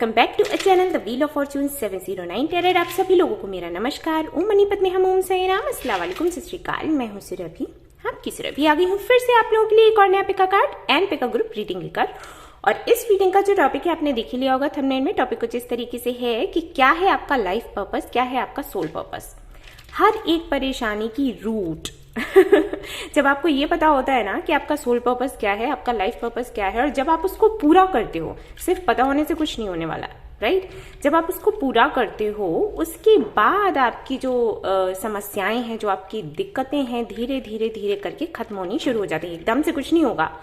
Welcome back to a channel the wheel of fortune 709 tarot. आप सभी लोगों को मेरा नमस्कार। ओम मनीपत में हम ओम साई राम, अस्सलाम वालेकुम, सत श्री अकाल। मैं हूं सुरभि, आपकी सुरभि आ गई हूं फिर से आप लोगों के लिए एक और नया पिका कार्ड एंड पिका ग्रुप रीडिंग लेकर। और इस रीडिंग का जो टॉपिक है आपने देख ही लिया होगा थंबनेल में। टॉपिक कुछ इस तरीके से है कि क्या है आपका लाइफ पर्पस, क्या है आपका सोल पर्पस। हर एक परेशानी की रूट जब आपको ये पता होता है ना कि आपका सोल पर्पस क्या है, आपका लाइफ पर्पस क्या है, और जब आप उसको पूरा करते हो, सिर्फ पता होने से कुछ नहीं होने वाला, राइट। जब आप उसको पूरा करते हो उसके बाद आपकी जो समस्याएं हैं, जो आपकी दिक्कतें हैं, धीरे धीरे धीरे करके खत्म होनी शुरू हो जाती है। एकदम से कुछ नहीं होगा।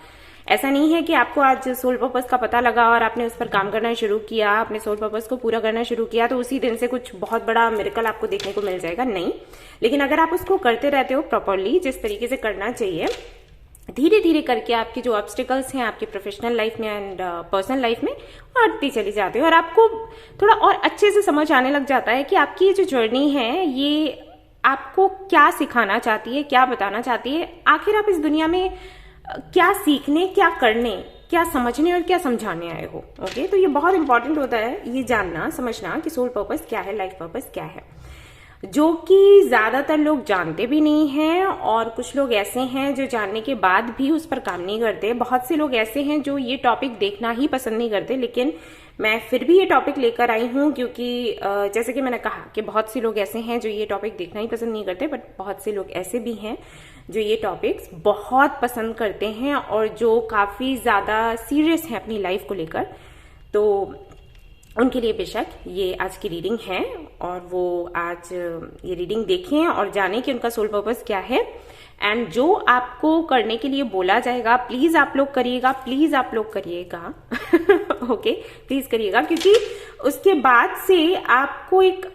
ऐसा नहीं है कि आपको आज सोल पर्पस का पता लगा और आपने उस पर काम करना शुरू किया, अपने सोल पर्पस को पूरा करना शुरू किया तो उसी दिन से कुछ बहुत बड़ा मिरेकल आपको देखने को मिल जाएगा, नहीं। लेकिन अगर आप उसको करते रहते हो प्रॉपरली, जिस तरीके से करना चाहिए, धीरे धीरे करके आपके जो ऑब्स्टिकल्स हैं आपकी प्रोफेशनल लाइफ में एंड पर्सनल लाइफ में हटती चली जाती है और आपको थोड़ा और अच्छे से समझ आने लग जाता है कि आपकी ये जो जर्नी है ये आपको क्या सिखाना चाहती है, क्या बताना चाहती है। आखिर आप इस दुनिया में क्या सीखने, क्या करने, क्या समझने और क्या समझाने आए हो। ओके, तो ये बहुत इंपॉर्टेंट होता है ये जानना, समझना कि सोल पर्पस क्या है, लाइफ पर्पस क्या है, जो कि ज्यादातर लोग जानते भी नहीं हैं। और कुछ लोग ऐसे हैं जो जानने के बाद भी उस पर काम नहीं करते। बहुत से लोग ऐसे हैं जो ये टॉपिक देखना ही पसंद नहीं करते, लेकिन मैं फिर भी ये टॉपिक लेकर आई हूं क्योंकि जैसे कि मैंने कहा कि बहुत से लोग ऐसे हैं जो ये टॉपिक देखना ही पसंद नहीं करते, बट बहुत से लोग ऐसे भी हैं जो ये टॉपिक्स बहुत पसंद करते हैं और जो काफी ज्यादा सीरियस हैं अपनी लाइफ को लेकर। तो उनके लिए बेशक ये आज की रीडिंग है और वो आज ये रीडिंग देखें और जानें कि उनका सोल पर्पस क्या है। एंड जो आपको करने के लिए बोला जाएगा प्लीज आप लोग करिएगा, प्लीज आप लोग करिएगा ओके, प्लीज करिएगा, क्योंकि उसके बाद से आपको एक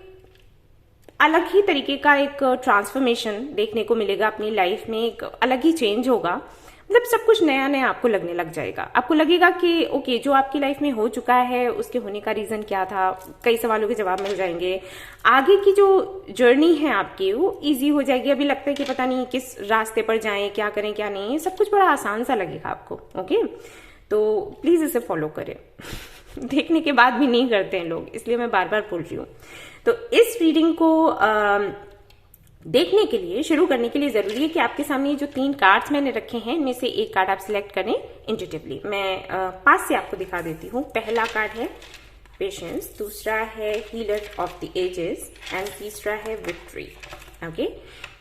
अलग ही तरीके का एक ट्रांसफॉर्मेशन देखने को मिलेगा अपनी लाइफ में। एक अलग ही चेंज होगा, मतलब सब कुछ नया नया आपको लगने लग जाएगा। आपको लगेगा कि ओके, जो आपकी लाइफ में हो चुका है उसके होने का रीजन क्या था, कई सवालों के जवाब मिल जाएंगे। आगे की जो जर्नी है आपकी वो इजी हो जाएगी। अभी लगता है कि पता नहीं किस रास्ते पर जाएं, क्या करें क्या नहीं, सब कुछ बड़ा आसान सा लगेगा आपको। ओके, तो प्लीज इसे फॉलो करें देखने के बाद भी नहीं करते हैं लोग, इसलिए मैं बार बार बोल रही हूँ। तो इस रीडिंग को देखने के लिए, शुरू करने के लिए जरूरी है कि आपके सामने जो 3 कार्ड्स मैंने रखे हैं इनमें से एक कार्ड आप सिलेक्ट करें इंट्यूटिवली। मैं पास से आपको दिखा देती हूँ। पहला कार्ड है पेशेंस, दूसरा है healer of the ages and तीसरा है विक्ट्री। ओके,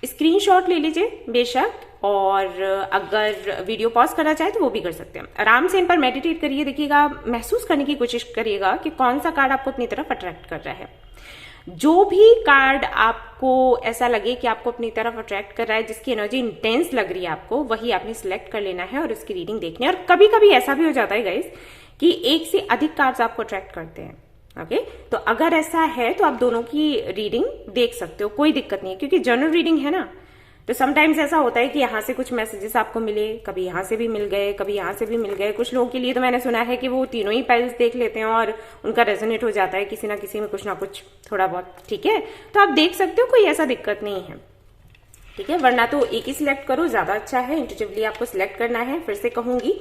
स्क्रीनशॉट ले लीजिए बेशक, और अगर वीडियो पॉज करना चाहे तो वो भी कर सकते हैं। आराम से इन पर मेडिटेट करिए, देखिएगा, महसूस करने की कोशिश करिएगा कि कौन सा कार्ड आपको अपनी तरफ अट्रैक्ट कर रहा है। जो भी कार्ड आपको ऐसा लगे कि आपको अपनी तरफ अट्रैक्ट कर रहा है, जिसकी एनर्जी इंटेंस लग रही है आपको, वही आपने सिलेक्ट कर लेना है और उसकी रीडिंग देखनी है। और कभी कभी ऐसा भी हो जाता है गाइस कि एक से अधिक कार्ड्स आपको अट्रैक्ट करते हैं। ओके, तो अगर ऐसा है तो आप दोनों की रीडिंग देख सकते हो, कोई दिक्कत नहीं है, क्योंकि जनरल रीडिंग है ना। तो समटाइम्स ऐसा होता है कि यहाँ से कुछ मैसेजेस आपको मिले, कभी यहाँ से भी मिल गए, कभी यहाँ से भी मिल गए। कुछ लोगों के लिए तो मैंने सुना है कि वो तीनों ही पाइल्स देख लेते हैं और उनका रेजोनेट हो जाता है किसी ना किसी में कुछ ना कुछ थोड़ा बहुत। ठीक है, तो आप देख सकते हो, कोई ऐसा दिक्कत नहीं है। ठीक है, वरना तो एक ही सिलेक्ट करो, ज्यादा अच्छा है। इंट्यूटिवली आपको सिलेक्ट करना है, फिर से कहूंगी,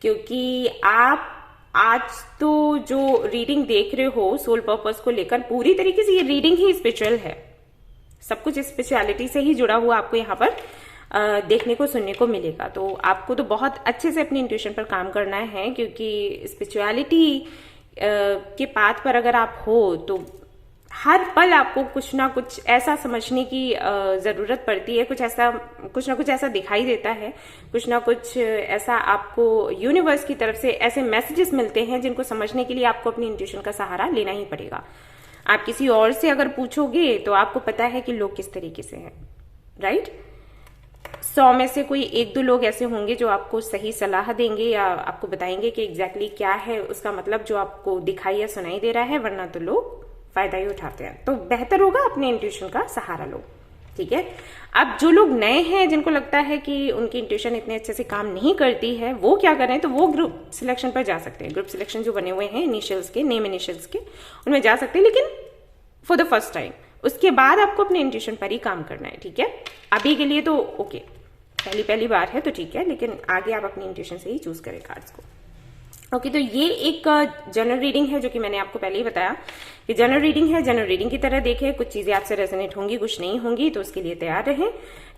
क्योंकि आप आज तो जो रीडिंग देख रहे हो सोल पर्पस को लेकर, पूरी तरीके से ये रीडिंग ही स्पिरिचुअल है। सब कुछ स्पिरिचुअलिटी से ही जुड़ा हुआ आपको यहाँ पर देखने को, सुनने को मिलेगा। तो आपको तो बहुत अच्छे से अपनी इंट्यूशन पर काम करना है, क्योंकि स्पिरिचुअलिटी के पाथ पर अगर आप हो तो हर पल आपको कुछ ना कुछ ऐसा समझने की जरूरत पड़ती है, कुछ ना कुछ ऐसा दिखाई देता है, कुछ ना कुछ ऐसा आपको यूनिवर्स की तरफ से ऐसे मैसेजेस मिलते हैं जिनको समझने के लिए आपको अपनी इंट्यूशन का सहारा लेना ही पड़ेगा। आप किसी और से अगर पूछोगे तो आपको पता है कि लोग किस तरीके से हैं, राइट। 100 में से कोई 1-2 लोग ऐसे होंगे जो आपको सही सलाह देंगे या आपको बताएंगे कि एग्जैक्टली क्या है उसका मतलब जो आपको दिखाई या सुनाई दे रहा है, वरना तो लोग फायदा ही उठाते हैं। तो बेहतर होगा अपने इंट्यूशन का सहारा लो। ठीक है, अब जो लोग नए हैं, जिनको लगता है कि उनकी इंट्यूशन इतने अच्छे से काम नहीं करती है, वो क्या करें, तो वो ग्रुप सिलेक्शन पर जा सकते हैं। ग्रुप सिलेक्शन जो बने हुए हैं इनिशियल्स के, नेम इनिशियल्स के, उनमें जा सकते हैं, लेकिन फॉर द फर्स्ट टाइम। उसके बाद आपको अपने इंट्यूशन पर ही काम करना है। ठीक है, अभी के लिए तो ओके, पहली बार है तो ठीक है, लेकिन आगे आप अपनी इंट्यूशन से ही चूज करें कार्ड्स को। ओके, तो ये एक जनरल रीडिंग है जो कि मैंने आपको पहले ही बताया कि जनरल रीडिंग है। जनरल रीडिंग की तरह देखें, कुछ चीजें आपसे रेजोनेट होंगी, कुछ नहीं होंगी, तो उसके लिए तैयार रहें।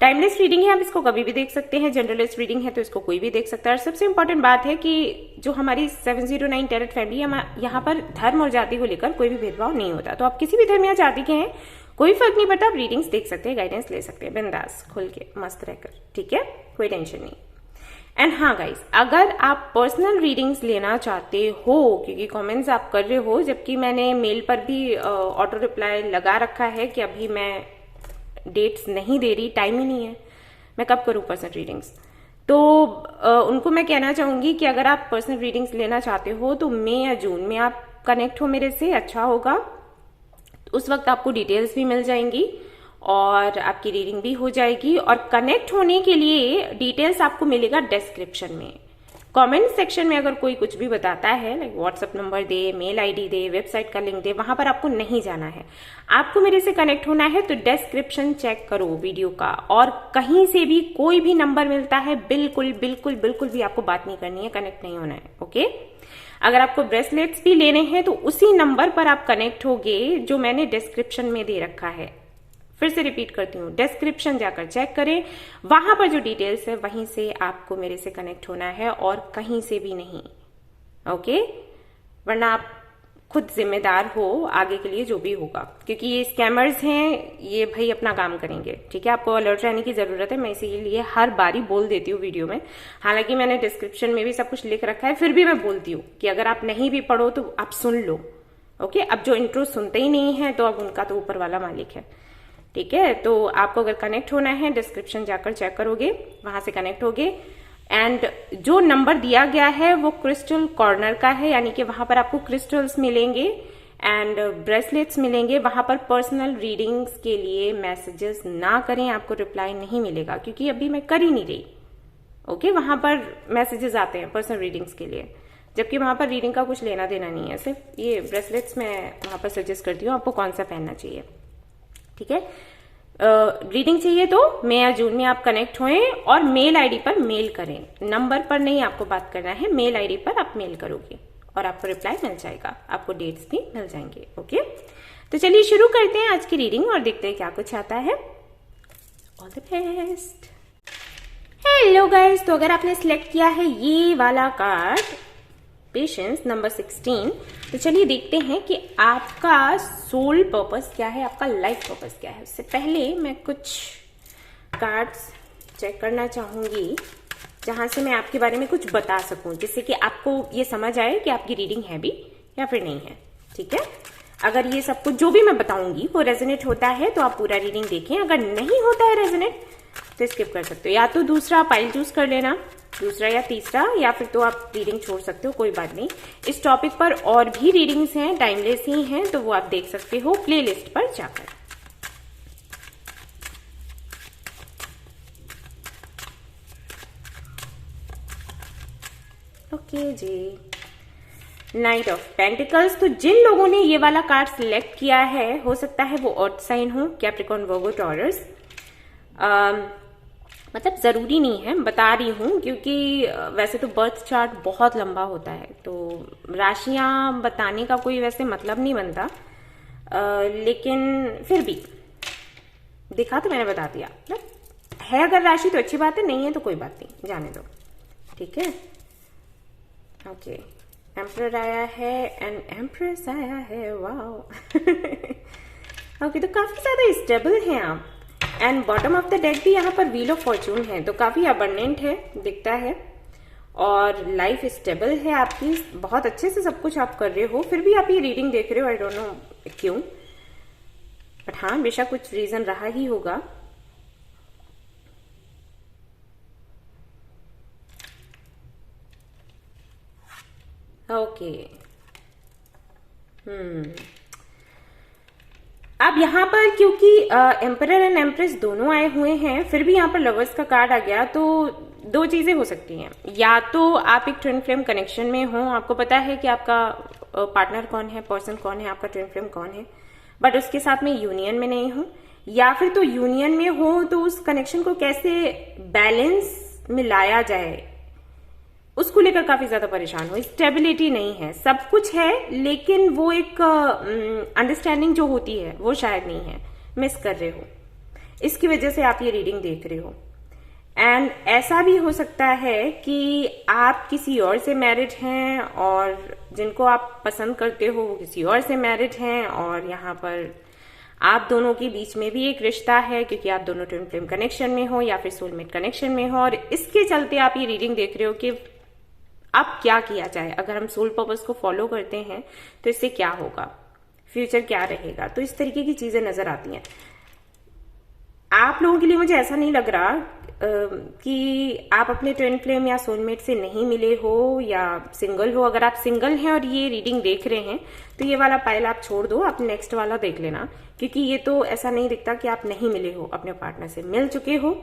टाइमलेस रीडिंग है, आप इसको कभी भी देख सकते हैं। जनरलिस्ट रीडिंग है तो इसको कोई भी देख सकता है। और सबसे इंपॉर्टेंट बात है कि जो हमारी 709 टैरोट फैमिली है, यहाँ पर धर्म और जाति को लेकर कोई भी भेदभाव नहीं होता। तो आप किसी भी धर्म या जाति के हैं, कोई फर्क नहीं पड़ता, आप रीडिंग्स देख सकते हैं, गाइडेंस ले सकते हैं बिंदास खुल के मस्त रहकर, ठीक है, कोई टेंशन नहीं। एंड हाँ गाइस, अगर आप पर्सनल रीडिंग्स लेना चाहते हो, क्योंकि कमेंट्स आप कर रहे हो, जबकि मैंने मेल पर भी ऑटो रिप्लाई लगा रखा है कि अभी मैं डेट्स नहीं दे रही, टाइम ही नहीं है, मैं कब करूँ पर्सनल रीडिंग्स। तो उनको मैं कहना चाहूंगी कि अगर आप पर्सनल रीडिंग्स लेना चाहते हो तो मई या जून में आप कनेक्ट हो मेरे से, अच्छा होगा। उस वक्त आपको डिटेल्स भी मिल जाएंगी और आपकी रीडिंग भी हो जाएगी। और कनेक्ट होने के लिए डिटेल्स आपको मिलेगा डिस्क्रिप्शन में। कमेंट सेक्शन में अगर कोई कुछ भी बताता है, लाइक व्हाट्सएप नंबर दे, मेल आईडी दे, वेबसाइट का लिंक दे, वहां पर आपको नहीं जाना है। आपको मेरे से कनेक्ट होना है तो डिस्क्रिप्शन चेक करो वीडियो का, और कहीं से भी कोई भी नंबर मिलता है, बिल्कुल बिल्कुल बिल्कुल भी आपको बात नहीं करनी है, कनेक्ट नहीं होना है। ओके, अगर आपको ब्रेसलेट्स भी लेने हैं तो उसी नंबर पर आप कनेक्ट होगे जो मैंने डिस्क्रिप्शन में दे रखा है। फिर से रिपीट करती हूँ, डिस्क्रिप्शन जाकर चेक करें, वहां पर जो डिटेल्स है वहीं से आपको मेरे से कनेक्ट होना है और कहीं से भी नहीं। ओके, वरना आप खुद जिम्मेदार हो आगे के लिए जो भी होगा, क्योंकि ये स्कैमर्स हैं, ये भाई अपना काम करेंगे, ठीक है। आपको अलर्ट रहने की जरूरत है, मैं इसीलिए हर बारी बोल देती हूँ वीडियो में। हालांकि मैंने डिस्क्रिप्शन में भी सब कुछ लिख रखा है, फिर भी मैं बोलती हूँ कि अगर आप नहीं भी पढ़ो तो आप सुन लो। ओके, अब जो इंट्रो सुनते ही नहीं है तो अब उनका तो ऊपर वाला मालिक है, ठीक है। तो आपको अगर कनेक्ट होना है, डिस्क्रिप्शन जाकर चेक करोगे, वहां से कनेक्ट होगे। एंड जो नंबर दिया गया है वो क्रिस्टल कॉर्नर का है, यानी कि वहां पर आपको क्रिस्टल्स मिलेंगे एंड ब्रेसलेट्स मिलेंगे। वहां पर पर्सनल रीडिंग्स के लिए मैसेजेस ना करें, आपको रिप्लाई नहीं मिलेगा, क्योंकि अभी मैं कर ही नहीं रही। ओके, वहां पर मैसेजेस आते हैं पर्सनल रीडिंग्स के लिए, जबकि वहां पर रीडिंग का कुछ लेना देना नहीं है। सिर्फ ये ब्रेसलेट्स मैं वहां पर सजेस्ट करती हूँ आपको कौन सा पहनना चाहिए, ठीक है। रीडिंग चाहिए तो मई या जून में आप कनेक्ट होएं और मेल आईडी पर मेल करें, नंबर पर नहीं आपको बात करना है, मेल आईडी पर आप मेल करोगे और आपको रिप्लाई मिल जाएगा, आपको डेट्स भी मिल जाएंगे। ओके, तो चलिए शुरू करते हैं आज की रीडिंग और देखते हैं क्या कुछ आता है। All the best. Hello guys, तो अगर आपने सिलेक्ट किया है ये वाला कार्ड, पेशेंस नंबर 16, तो चलिए देखते हैं कि आपका सोल पर्पस क्या है, आपका लाइफ पर्पस क्या है। उससे पहले मैं कुछ कार्ड्स चेक करना चाहूंगी जहां से मैं आपके बारे में कुछ बता सकूं, जिससे कि आपको ये समझ आए कि आपकी रीडिंग है भी या फिर नहीं है, ठीक है। अगर ये सब कुछ जो भी मैं बताऊंगी वो रेजोनेट होता है तो आप पूरा रीडिंग देखें, अगर नहीं होता है रेजोनेट तो स्किप कर सकते हो, या तो दूसरा पाइल चूज कर लेना, दूसरा या तीसरा, या फिर तो आप रीडिंग छोड़ सकते हो, कोई बात नहीं। इस टॉपिक पर और भी रीडिंग्स हैं, टाइमलेस ही हैं, तो वो आप देख सकते हो प्लेलिस्ट पर जाकर। ओके जी, नाइट ऑफ पेंटिकल्स। तो जिन लोगों ने ये वाला कार्ड सिलेक्ट किया है, हो सकता है वो अर्थ साइन हो, कैप्रिकॉर्न, वर्गो, टॉरस। मतलब जरूरी नहीं है, बता रही हूं, क्योंकि वैसे तो बर्थ चार्ट बहुत लंबा होता है, तो राशियां बताने का कोई वैसे मतलब नहीं बनता, लेकिन फिर भी देखा तो मैंने बता दिया है। अगर राशि तो अच्छी बात है, नहीं है तो कोई बात नहीं, जाने दो, ठीक है। ओके, एम्परर आया है एंड एम्प्रेस आया है, वाओ। ओके, तो काफी ज्यादा स्टेबल हैं आप। And bottom of the deck भी यहाँ पर व्हील ऑफ फॉर्चून है, तो काफी अबंडेंट है दिखता है, और लाइफ स्टेबल है आपकी, बहुत अच्छे से सब कुछ आप कर रहे हो। फिर भी आप ये रीडिंग देख रहे हो, आई डोंट नो क्यों, बट हाँ बेशक कुछ रीजन रहा ही होगा। ओके, अब यहाँ पर क्योंकि एम्परर एंड एम्प्रेस दोनों आए हुए हैं, फिर भी यहाँ पर लवर्स का कार्ड आ गया, तो दो चीजें हो सकती हैं। या तो आप एक ट्विन फ्लेम कनेक्शन में हो, आपको पता है कि आपका पार्टनर कौन है, पर्सन कौन है, आपका ट्विन फ्लेम कौन है, बट उसके साथ में यूनियन में नहीं हो, या फिर तो यूनियन में हो तो उस कनेक्शन को कैसे बैलेंस में लाया जाए, उसको लेकर काफी ज्यादा परेशान हो। स्टेबिलिटी नहीं है, सब कुछ है लेकिन वो एक अंडरस्टैंडिंग जो होती है वो शायद नहीं है, मिस कर रहे हो, इसकी वजह से आप ये रीडिंग देख रहे हो। एंड ऐसा भी हो सकता है कि आप किसी और से मैरिड हैं और जिनको आप पसंद करते हो वो किसी और से मैरिड हैं, और यहाँ पर आप दोनों के बीच में भी एक रिश्ता है क्योंकि आप दोनों ट्विन फ्लेम कनेक्शन में हो या फिर सोलमेट कनेक्शन में हो, और इसके चलते आप ये रीडिंग देख रहे हो कि अब क्या किया जाए। अगर हम सोल पर्पस को फॉलो करते हैं तो इससे क्या होगा, फ्यूचर क्या रहेगा, तो इस तरीके की चीजें नजर आती हैं। आप लोगों के लिए मुझे ऐसा नहीं लग रहा कि आप अपने ट्विन फ्लेम या सोलमेट से नहीं मिले हो या सिंगल हो। अगर आप सिंगल हैं और ये रीडिंग देख रहे हैं तो ये वाला पाइल आप छोड़ दो, आप नेक्स्ट वाला देख लेना, क्योंकि ये तो ऐसा नहीं दिखता कि आप नहीं मिले हो, अपने पार्टनर से मिल चुके हो।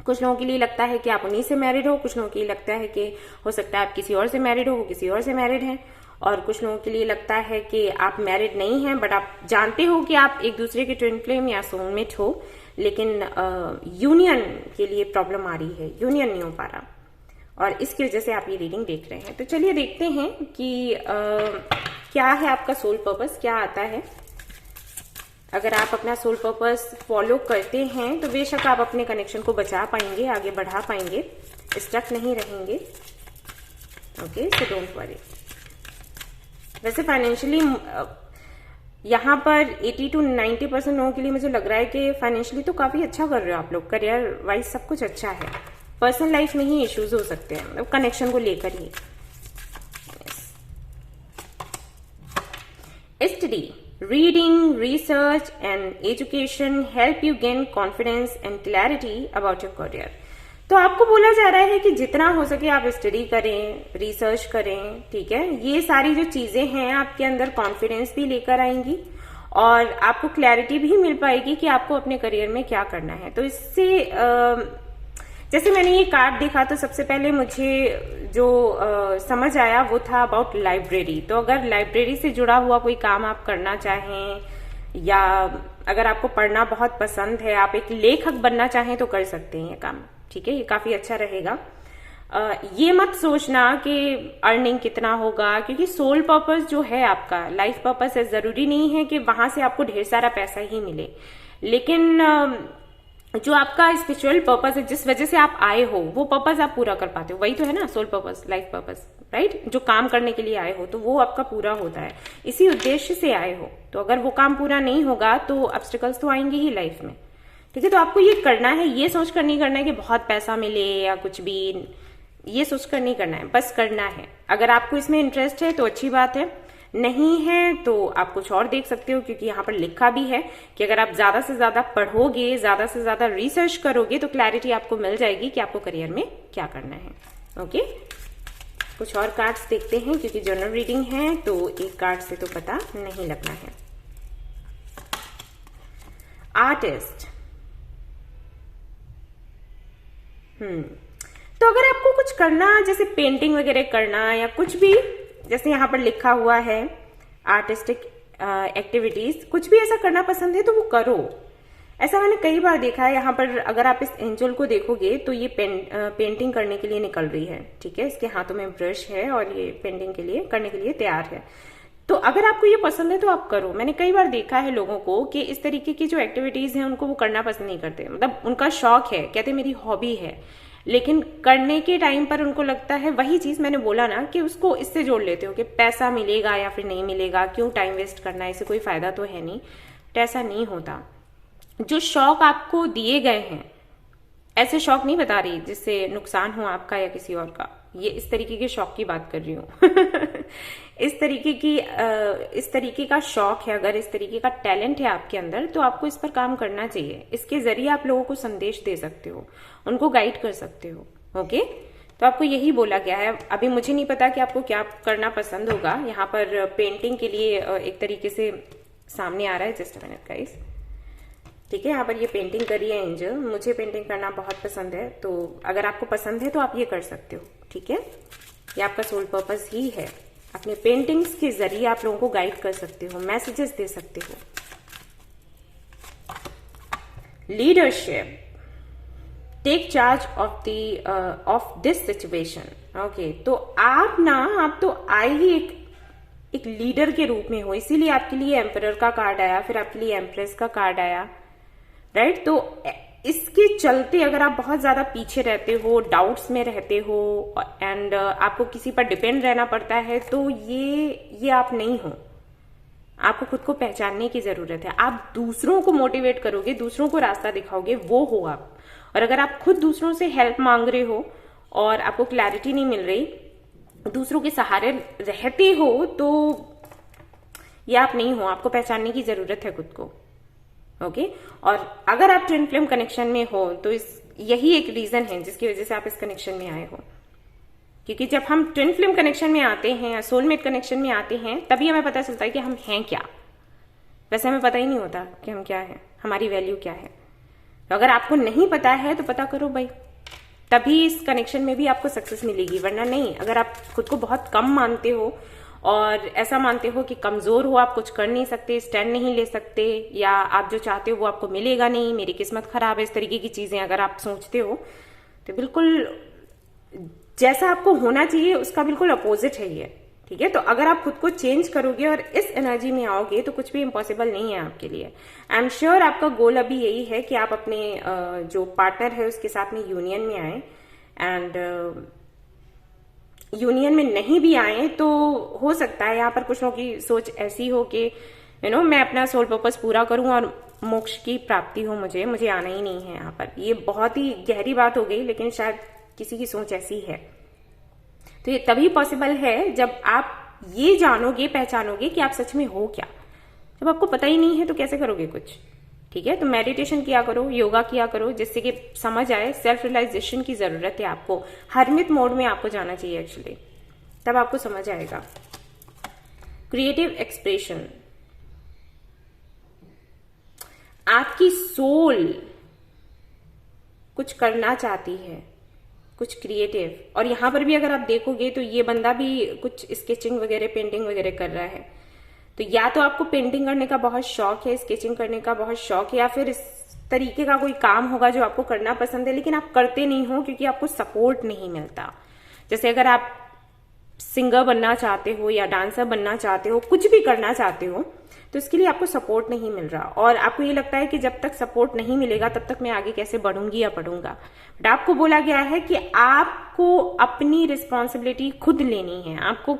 कुछ लोगों के लिए लगता है कि आप उन्हीं से मैरिड हो, कुछ लोगों के लिए लगता है कि हो सकता है आप किसी और से मैरिड हो, वो किसी और से मैरिड हैं, और कुछ लोगों के लिए लगता है कि आप मैरिड नहीं हैं बट आप जानते हो कि आप एक दूसरे के ट्विन फ्लेम या सोलमेट हो, लेकिन यूनियन के लिए प्रॉब्लम आ रही है, यूनियन नहीं हो पा रहा, और इसकी वजह से आप ये रीडिंग देख रहे हैं। तो चलिए देखते हैं कि क्या है आपका सोल पर्पस, क्या आता है। अगर आप अपना सोल पर्पस फॉलो करते हैं तो बेशक आप अपने कनेक्शन को बचा पाएंगे, आगे बढ़ा पाएंगे, स्टक नहीं रहेंगे। Okay, so don't worry. वैसे फाइनेंशियली यहाँ पर 80 to 90% लोगों के लिए मुझे लग रहा है कि फाइनेंशियली तो काफी अच्छा कर रहे हो आप लोग, करियर वाइज सब कुछ अच्छा है। पर्सनल लाइफ में ही इश्यूज हो सकते हैं, मतलब कनेक्शन को लेकर ही। Study, reading, research and education help you gain confidence and clarity about your career. तो आपको बोला जा रहा है कि जितना हो सके आप स्टडी करें, रिसर्च करें, ठीक है। ये सारी जो चीजें हैं आपके अंदर कॉन्फिडेंस भी लेकर आएंगी और आपको क्लैरिटी भी मिल पाएगी कि आपको अपने करियर में क्या करना है। तो इससे जैसे मैंने ये कार्ड देखा तो सबसे पहले मुझे जो समझ आया वो था अबाउट लाइब्रेरी। तो अगर लाइब्रेरी से जुड़ा हुआ कोई काम आप करना चाहें या अगर आपको पढ़ना बहुत पसंद है, आप एक लेखक बनना चाहें तो कर सकते हैं ये काम, ठीक है। ये काफी अच्छा रहेगा। ये मत सोचना कि अर्निंग कितना होगा, क्योंकि सोल पर्पस जो है आपका, लाइफ पर्पस है, जरूरी नहीं है कि वहां से आपको ढेर सारा पैसा ही मिले, लेकिन जो आपका स्पिरिचुअल पर्पस है, जिस वजह से आप आए हो, वो पर्पस आप पूरा कर पाते हो। वही तो है ना soul purpose, life purpose, right. जो काम करने के लिए आए हो तो वो आपका पूरा होता है, इसी उद्देश्य से आए हो। तो अगर वो काम पूरा नहीं होगा तो ऑब्स्टिकल्स तो आएंगे ही लाइफ में, ठीक है। तो आपको ये करना है, ये सोचकर नहीं करना है कि बहुत पैसा मिले या कुछ भी, ये सोचकर नहीं करना है, बस करना है। अगर आपको इसमें इंटरेस्ट है तो अच्छी बात है, नहीं है तो आप कुछ और देख सकते हो, क्योंकि यहाँ पर लिखा भी है कि अगर आप ज्यादा से ज्यादा पढ़ोगे, ज्यादा से ज्यादा रिसर्च करोगे तो क्लैरिटी आपको मिल जाएगी कि आपको करियर में क्या करना है। ओके, कुछ और कार्ड्स देखते हैं, क्योंकि जनरल रीडिंग है तो एक कार्ड से तो पता नहीं लगना है। आर्टिस्ट, तो अगर आपको कुछ करना, जैसे पेंटिंग वगैरह करना या कुछ भी, जैसे यहाँ पर लिखा हुआ है आर्टिस्टिक एक्टिविटीज, कुछ भी ऐसा करना पसंद है तो वो करो। ऐसा मैंने कई बार देखा है। यहाँ पर अगर आप इस एंजल को देखोगे तो ये पेंटिंग करने के लिए निकल रही है, ठीक है। इसके हाथों में ब्रश है और ये पेंटिंग के लिए करने के लिए तैयार है। तो अगर आपको ये पसंद है तो आप करो। मैंने कई बार देखा है लोगों को कि इस तरीके की जो एक्टिविटीज हैं उनको वो करना पसंद नहीं करते, मतलब उनका शौक है, कहते मेरी हॉबी है, लेकिन करने के टाइम पर उनको लगता है, वही चीज मैंने बोला ना कि उसको इससे जोड़ लेते हो कि पैसा मिलेगा या फिर नहीं मिलेगा, क्यों टाइम वेस्ट करना है, इससे कोई फायदा तो है नहीं। तो ऐसा नहीं होता। जो शौक आपको दिए गए हैं, ऐसे शौक नहीं बता रही जिससे नुकसान हो आपका या किसी और का, ये इस तरीके के शौक की बात कर रही हूँ। इस तरीके का शौक है, अगर इस तरीके का टैलेंट है आपके अंदर तो आपको इस पर काम करना चाहिए। इसके जरिए आप लोगों को संदेश दे सकते हो, उनको गाइड कर सकते हो। ओके, तो आपको यही बोला गया है। अभी मुझे नहीं पता कि आपको क्या करना पसंद होगा। यहाँ पर पेंटिंग के लिए एक तरीके से सामने आ रहा है, जस्ट अ मिनट गाइस, ठीक है। यहाँ पर ये पेंटिंग करी है एंजल। मुझे पेंटिंग करना बहुत पसंद है, तो अगर आपको पसंद है तो आप ये कर सकते हो, ठीक है। ये आपका सोल पर्पस ही है। अपने पेंटिंग्स के जरिए आप लोगों को गाइड कर सकते हो, मैसेजेस दे सकते हो। Leadership, take charge of this situation. Okay, तो आप तो आए ही एक लीडर के रूप में हो, इसीलिए आपके लिए एम्परर का कार्ड आया, फिर आपके लिए एम्प्रेस का कार्ड आया, राइट। तो इसके चलते अगर आप बहुत ज्यादा पीछे रहते हो, डाउट्स में रहते हो एंड आपको किसी पर डिपेंड रहना पड़ता है, तो ये आप नहीं हो। आपको खुद को पहचानने की जरूरत है। आप दूसरों को मोटिवेट करोगे, दूसरों को रास्ता दिखाओगे, वो हो आप। और अगर आप खुद दूसरों से हेल्प मांग रहे हो और आपको क्लैरिटी नहीं मिल रही, दूसरों के सहारे रहते हो, तो ये आप नहीं हो। आपको पहचानने की जरूरत है खुद को। ओके, और अगर आप ट्विन फ्लेम कनेक्शन में हो तो यही एक रीजन है जिसकी वजह से आप इस कनेक्शन में आए हो। क्योंकि जब हम ट्विन फ्लेम कनेक्शन में आते हैं या सोलमेट कनेक्शन में आते हैं, तभी हमें पता चलता है कि हम हैं क्या। वैसे हमें पता ही नहीं होता कि हम क्या है, हमारी वैल्यू क्या है। तो अगर आपको नहीं पता है तो पता करो भाई, तभी इस कनेक्शन में भी आपको सक्सेस मिलेगी, वरना नहीं। अगर आप खुद को बहुत कम मानते हो और ऐसा मानते हो कि कमजोर हो, आप कुछ कर नहीं सकते, स्टैंड नहीं ले सकते, या आप जो चाहते हो वो आपको मिलेगा नहीं, मेरी किस्मत खराब है, इस तरीके की चीजें अगर आप सोचते हो, तो बिल्कुल जैसा आपको होना चाहिए उसका बिल्कुल अपोजिट है ये। ठीक है, तो अगर आप खुद को चेंज करोगे और इस एनर्जी में आओगे तो कुछ भी इम्पॉसिबल नहीं है आपके लिए। आई एम श्योर आपका गोल अभी यही है कि आप अपने जो पार्टनर है उसके साथ में यूनियन में आए, एंड यूनियन में नहीं भी आए तो हो सकता है यहाँ पर कुछ लोगों की सोच ऐसी हो कि मैं अपना सोल पर्पस पूरा करूं और मोक्ष की प्राप्ति हो, मुझे आना ही नहीं है यहाँ पर। ये बहुत ही गहरी बात हो गई, लेकिन शायद किसी की सोच ऐसी है। तो ये तभी पॉसिबल है जब आप ये जानोगे, पहचानोगे कि आप सच में हो क्या। जब आपको पता ही नहीं है तो कैसे करोगे कुछ। ठीक है, तो मेडिटेशन किया करो, योगा किया करो, जिससे कि समझ आए। सेल्फ रियलाइजेशन की जरूरत है आपको, हरमित मोड में आपको जाना चाहिए एक्चुअली, तब आपको समझ आएगा। क्रिएटिव एक्सप्रेशन, आपकी सोल कुछ करना चाहती है, कुछ क्रिएटिव। और यहां पर भी अगर आप देखोगे तो ये बंदा भी कुछ स्केचिंग वगैरह, पेंटिंग वगैरह कर रहा है। तो या तो आपको पेंटिंग करने का बहुत शौक है, स्केचिंग करने का बहुत शौक है, या फिर इस तरीके का कोई काम होगा जो आपको करना पसंद है, लेकिन आप करते नहीं हो क्योंकि आपको सपोर्ट नहीं मिलता। जैसे अगर आप सिंगर बनना चाहते हो या डांसर बनना चाहते हो, कुछ भी करना चाहते हो, तो इसके लिए आपको सपोर्ट नहीं मिल रहा और आपको ये लगता है कि जब तक सपोर्ट नहीं मिलेगा तब तक मैं आगे कैसे बढ़ूंगी या पढ़ूंगा। बट आपको बोला गया है कि आपको अपनी रिस्पॉन्सिबिलिटी खुद लेनी है। आपको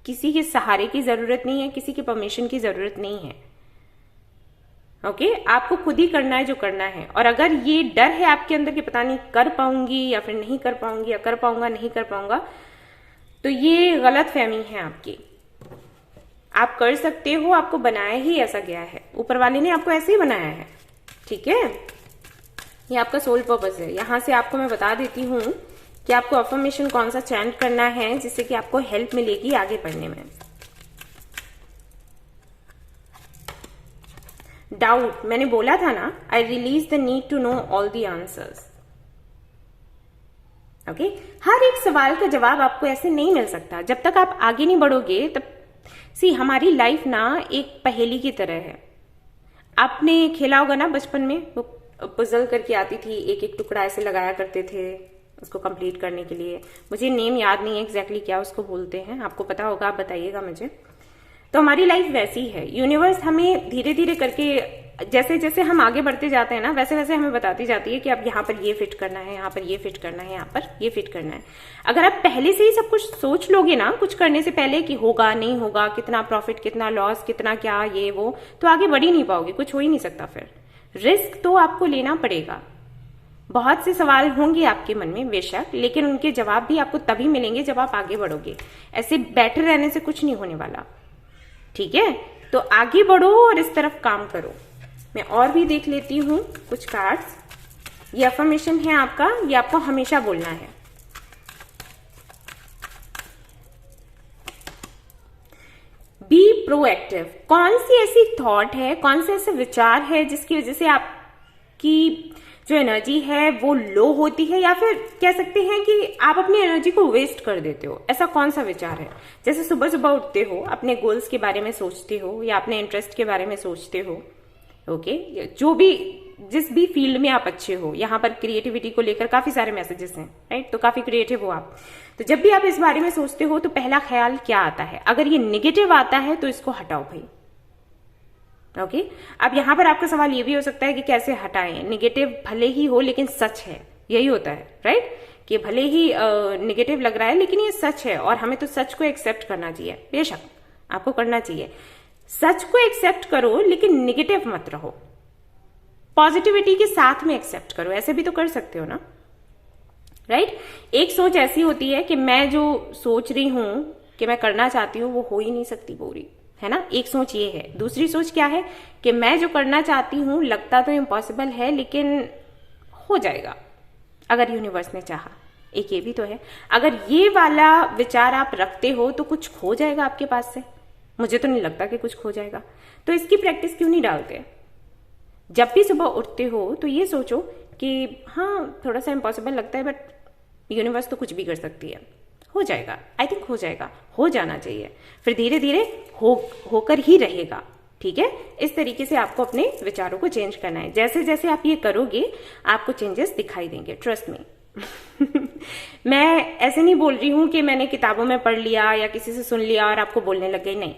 किसी के सहारे की जरूरत नहीं है, किसी की परमिशन की जरूरत नहीं है। ओके, आपको खुद ही करना है जो करना है। और अगर ये डर है आपके अंदर कि पता नहीं कर पाऊंगी या फिर नहीं कर पाऊंगी, या कर पाऊंगा नहीं कर पाऊंगा, तो ये गलत फहमी है आपकी। आप कर सकते हो, आपको बनाया ही ऐसा गया है, ऊपर वाले ने आपको ऐसे ही बनाया है। ठीक है, ये आपका सोल पर्पस है। यहां से आपको मैं बता देती हूं कि आपको अफर्मेशन कौन सा चैंट करना है जिससे कि आपको हेल्प मिलेगी आगे बढ़ने में। डाउट, मैंने बोला था ना, I realise the need to know all the answers. Okay, हर एक सवाल का जवाब आपको ऐसे नहीं मिल सकता। जब तक आप आगे नहीं बढ़ोगे तब हमारी लाइफ ना एक पहेली की तरह है। आपने खेला होगा ना बचपन में, वो पजल करके आती थी, एक एक टुकड़ा ऐसे लगाया करते थे उसको कंप्लीट करने के लिए। मुझे नेम याद नहीं है एग्जैक्टली क्या उसको बोलते हैं, आपको पता होगा आप बताइएगा मुझे। तो हमारी लाइफ वैसी है। यूनिवर्स हमें धीरे धीरे करके, जैसे जैसे हम आगे बढ़ते जाते हैं ना, वैसे वैसे हमें बताती जाती है कि अब यहाँ पर ये फिट करना है, यहाँ पर ये फिट करना है, यहाँ पर ये फिट करना है। अगर आप पहले से ही सब कुछ सोच लोगे ना, कुछ करने से पहले कि होगा नहीं होगा, कितना प्रॉफिट कितना लॉस, कितना क्या ये वो, तो आगे बढ़ ही नहीं पाओगे, कुछ हो ही नहीं सकता। फिर रिस्क तो आपको लेना पड़ेगा। बहुत से सवाल होंगे आपके मन में बेशक, लेकिन उनके जवाब भी आपको तभी मिलेंगे जब आप आगे बढ़ोगे। ऐसे बैठे रहने से कुछ नहीं होने वाला। ठीक है, तो आगे बढ़ो और इस तरफ काम करो। मैं और भी देख लेती हूं कुछ कार्ड्स। ये अफर्मेशन है आपका, ये आपको हमेशा बोलना है। Be proactive. कौन सी ऐसी थॉट है, कौन से ऐसे विचार है जिसकी वजह से आपकी जो एनर्जी है वो लो होती है, या फिर कह सकते हैं कि आप अपनी एनर्जी को वेस्ट कर देते हो। ऐसा कौन सा विचार है? जैसे सुबह सुबह उठते हो, अपने गोल्स के बारे में सोचते हो या अपने इंटरेस्ट के बारे में सोचते हो। ओके, जो भी जिस भी फील्ड में आप अच्छे हो, यहाँ पर क्रिएटिविटी को लेकर काफी सारे मैसेजेस हैं, राइट? तो काफी क्रिएटिव हो आप। तो जब भी आप इस बारे में सोचते हो तो पहला ख्याल क्या आता है? अगर ये निगेटिव आता है तो इसको हटाओ भाई। ओके, अब यहां पर आपका सवाल ये भी हो सकता है कि कैसे हटाएं? निगेटिव भले ही हो लेकिन सच है, यही होता है, राइट? कि भले ही निगेटिव लग रहा है लेकिन ये सच है और हमें तो सच को एक्सेप्ट करना चाहिए। बेशक आपको करना चाहिए, सच को एक्सेप्ट करो लेकिन निगेटिव मत रहो, पॉजिटिविटी के साथ में एक्सेप्ट करो। ऐसे भी तो कर सकते हो ना, राइट? एक सोच ऐसी होती है कि मैं जो सोच रही हूं कि मैं करना चाहती हूं वो हो ही नहीं सकती पूरी, है ना? एक सोच ये है। दूसरी सोच क्या है कि मैं जो करना चाहती हूं लगता तो इम्पॉसिबल है लेकिन हो जाएगा अगर यूनिवर्स ने चाहा। एक ये भी तो है। अगर ये वाला विचार आप रखते हो तो कुछ खो जाएगा आपके पास से? मुझे तो नहीं लगता कि कुछ खो जाएगा। तो इसकी प्रैक्टिस क्यों नहीं डालते? जब भी सुबह उठते हो तो ये सोचो कि हाँ थोड़ा सा इम्पॉसिबल लगता है बट यूनिवर्स तो कुछ भी कर सकती है, हो जाएगा, आई थिंक हो जाएगा, हो जाना चाहिए, फिर धीरे धीरे होकर ही रहेगा। ठीक है, इस तरीके से आपको अपने विचारों को चेंज करना है। जैसे जैसे आप ये करोगे आपको चेंजेस दिखाई देंगे, ट्रस्ट मी। मैं ऐसे नहीं बोल रही हूं कि मैंने किताबों में पढ़ लिया या किसी से सुन लिया और आपको बोलने लग गई, नहीं,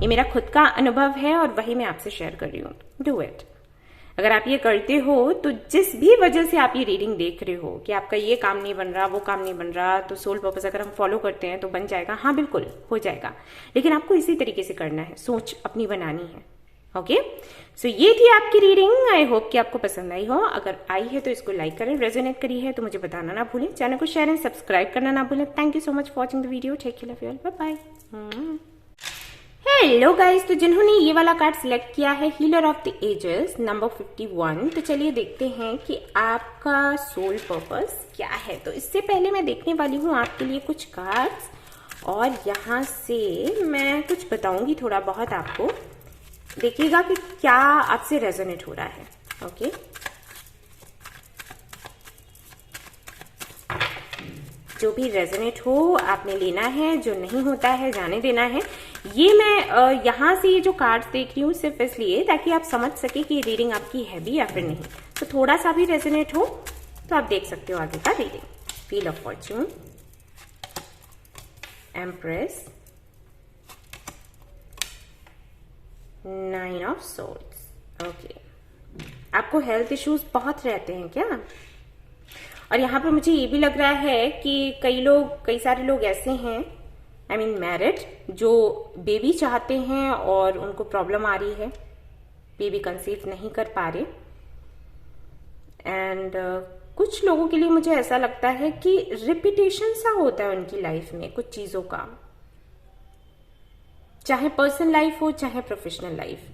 ये मेरा खुद का अनुभव है और वही मैं आपसे शेयर कर रही हूँ। Do it. अगर आप ये करते हो तो जिस भी वजह से आप ये रीडिंग देख रहे हो कि आपका ये काम नहीं बन रहा, वो काम नहीं बन रहा, तो सोल पर्पस अगर हम फॉलो करते हैं तो बन जाएगा। हाँ बिल्कुल हो जाएगा, लेकिन आपको इसी तरीके से करना है, सोच अपनी बनानी है। ओके, सो ये थी आपकी रीडिंग। आई होप कि आपको पसंद आई हो। अगर आई है तो इसको लाइक करें, रेजोनेट करी है तो मुझे बताना ना भूलें, चैनल को शेयर एंड सब्सक्राइब करना ना भूलें। Thank you so much for watching the video. Take care of your, bye bye. Hello guys, तो जिन्होंने ये वाला कार्ड सिलेक्ट किया है healer of the ages number 51, तो चलिए देखते हैं कि आपका सोल पर्पस क्या है। तो इससे पहले मैं देखने वाली हूँ आपके लिए कुछ कार्ड्स और यहाँ से मैं कुछ बताऊंगी थोड़ा बहुत आपको। देखिएगा कि क्या आपसे रेजोनेट हो रहा है। ओके, जो भी रेजोनेट हो आपने लेना है, जो नहीं होता है जाने देना है। ये मैं यहाँ से ये जो कार्ड्स देख रही हूँ सिर्फ इसलिए ताकि आप समझ सके कि रीडिंग आपकी है भी या फिर नहीं। तो थोड़ा सा भी रेजोनेट हो तो आप देख सकते हो आगे का reading. Wheel of Fortune, empress, nine of swords. Okay, आपको हेल्थ इश्यूज बहुत रहते हैं क्या? और यहाँ पर मुझे ये भी लग रहा है कि कई सारे लोग ऐसे हैं, आई मीन मैरिड, जो बेबी चाहते हैं और उनको प्रॉब्लम आ रही है, बेबी कंसीव नहीं कर पा रहे। एंड कुछ लोगों के लिए मुझे ऐसा लगता है कि रिपीटेशन सा होता है उनकी लाइफ में कुछ चीजों का, चाहे पर्सनल लाइफ हो चाहे प्रोफेशनल लाइफ।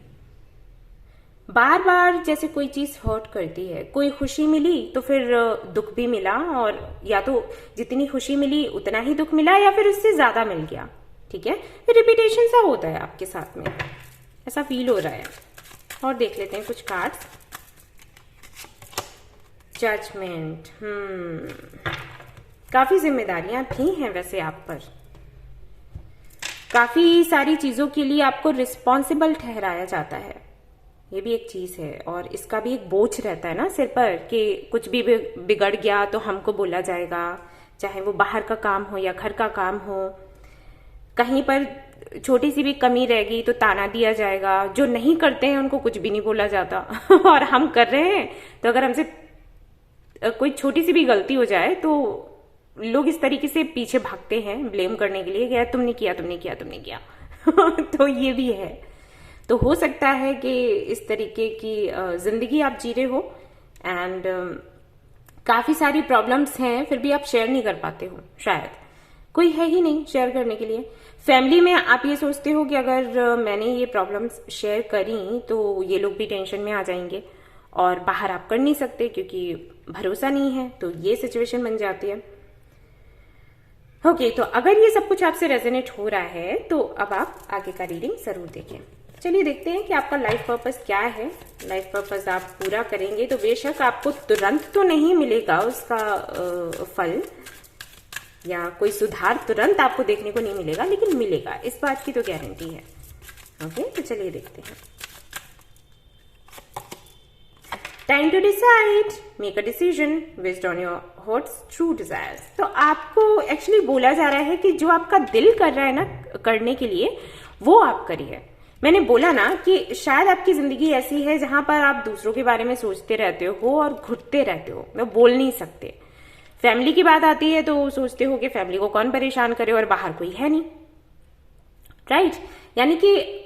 बार बार जैसे कोई चीज हर्ट करती है, कोई खुशी मिली तो फिर दुख भी मिला, और या तो जितनी खुशी मिली उतना ही दुख मिला या फिर उससे ज्यादा मिल गया। ठीक है, रिपीटेशन सा होता है आपके साथ में, ऐसा फील हो रहा है। और देख लेते हैं कुछ कार्ड्स। जजमेंट, काफी जिम्मेदारियां भी हैं वैसे आप पर, काफी सारी चीजों के लिए आपको रिस्पॉन्सिबल ठहराया जाता है, ये भी एक चीज है। और इसका भी एक बोझ रहता है ना सिर पर कि कुछ भी बिगड़ गया तो हमको बोला जाएगा, चाहे वो बाहर का काम हो या घर का काम हो। कहीं पर छोटी सी भी कमी रह गई तो ताना दिया जाएगा, जो नहीं करते हैं उनको कुछ भी नहीं बोला जाता। और हम कर रहे हैं तो अगर हमसे कोई छोटी सी भी गलती हो जाए तो लोग इस तरीके से पीछे भागते हैं ब्लेम करने के लिए कि यार तुमने किया तुमने किया तुमने किया। तो ये भी है। तो हो सकता है कि इस तरीके की जिंदगी आप जी रहे हो एंड काफी सारी प्रॉब्लम्स हैं, फिर भी आप शेयर नहीं कर पाते हो, शायद कोई है ही नहीं शेयर करने के लिए। फैमिली में आप ये सोचते हो कि अगर मैंने ये प्रॉब्लम्स शेयर करी तो ये लोग भी टेंशन में आ जाएंगे, और बाहर आप कर नहीं सकते क्योंकि भरोसा नहीं है, तो ये सिचुएशन बन जाती है। ओके, तो अगर ये सब कुछ आपसे रेजोनेट हो रहा है तो अब आप आगे का रीडिंग जरूर देखें। चलिए देखते हैं कि आपका लाइफ पर्पस क्या है। लाइफ पर्पस आप पूरा करेंगे तो बेशक आपको तुरंत तो नहीं मिलेगा उसका फल या कोई सुधार तुरंत आपको देखने को नहीं मिलेगा, लेकिन मिलेगा, इस बात की तो गारंटी है। ओके, तो चलिए देखते हैं। Time to decide, make a decision based on your hearts true desires. तो आपको एक्चुअली बोला जा रहा है कि जो आपका दिल कर रहा है ना करने के लिए, वो आप करिए। मैंने बोला ना कि शायद आपकी जिंदगी ऐसी है जहां पर आप दूसरों के बारे में सोचते रहते हो और घुटते रहते हो, मैं बोल नहीं सकते। फैमिली की बात आती है तो सोचते हो कि फैमिली को कौन परेशान करे और बाहर कोई है नहीं, राइट? यानी कि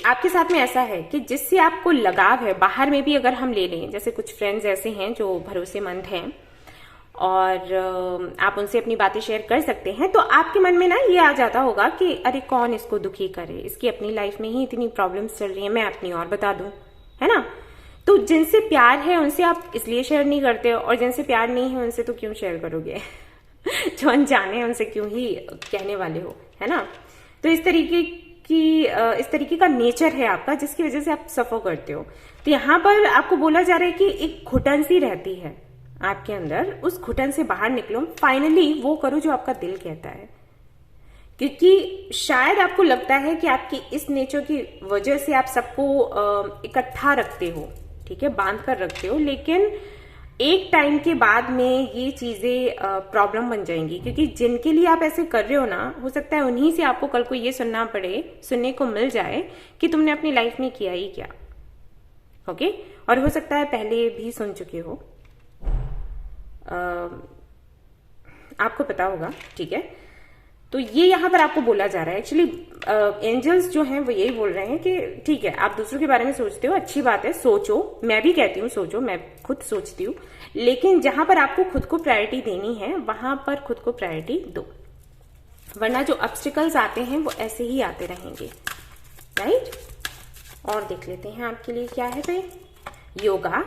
आपके साथ में ऐसा है कि जिससे आपको लगाव है, बाहर में भी अगर हम ले लें, जैसे कुछ फ्रेंड्स ऐसे हैं जो भरोसेमंद हैं और आप उनसे अपनी बातें शेयर कर सकते हैं, तो आपके मन में ना ये आ जाता होगा कि अरे कौन इसको दुखी करे, इसकी अपनी लाइफ में ही इतनी प्रॉब्लम्स चल रही है, मैं अपनी और बता दूं, है ना? तो जिनसे प्यार है उनसे आप इसलिए शेयर नहीं करते, और जिनसे प्यार नहीं है उनसे तो क्यों शेयर करोगे? जो अनजाने हैं उनसे क्यों ही कहने वाले हो, है ना? तो इस तरीके का नेचर है आपका, जिसकी वजह से आप सफर करते हो। तो यहाँ पर आपको बोला जा रहा है कि एक घुटन सी रहती है आपके अंदर, उस घुटन से बाहर निकलो, फाइनली वो करो जो आपका दिल कहता है। क्योंकि शायद आपको लगता है कि आपकी इस नेचर की वजह से आप सबको इकट्ठा रखते हो, ठीक है, बांध कर रखते हो, लेकिन एक टाइम के बाद में ये चीजें प्रॉब्लम बन जाएंगी। क्योंकि जिनके लिए आप ऐसे कर रहे हो ना, हो सकता है उन्हीं से आपको कल को ये सुनने को मिल जाए कि तुमने अपनी लाइफ में किया ही क्या, ओके? और हो सकता है पहले भी सुन चुके हो, आपको पता होगा, ठीक है? तो ये यहाँ पर आपको बोला जा रहा है, एक्चुअली एंजल्स जो हैं वो यही बोल रहे हैं कि ठीक है, आप दूसरों के बारे में सोचते हो, अच्छी बात है, सोचो, मैं भी कहती हूँ सोचो, मैं खुद सोचती हूँ, लेकिन जहां पर आपको खुद को प्रायोरिटी देनी है वहां पर खुद को प्रायोरिटी दो, वरना जो ऑब्स्टिकल्स आते हैं वो ऐसे ही आते रहेंगे, राइट? और देख लेते हैं आपके लिए क्या है भाई। योगा,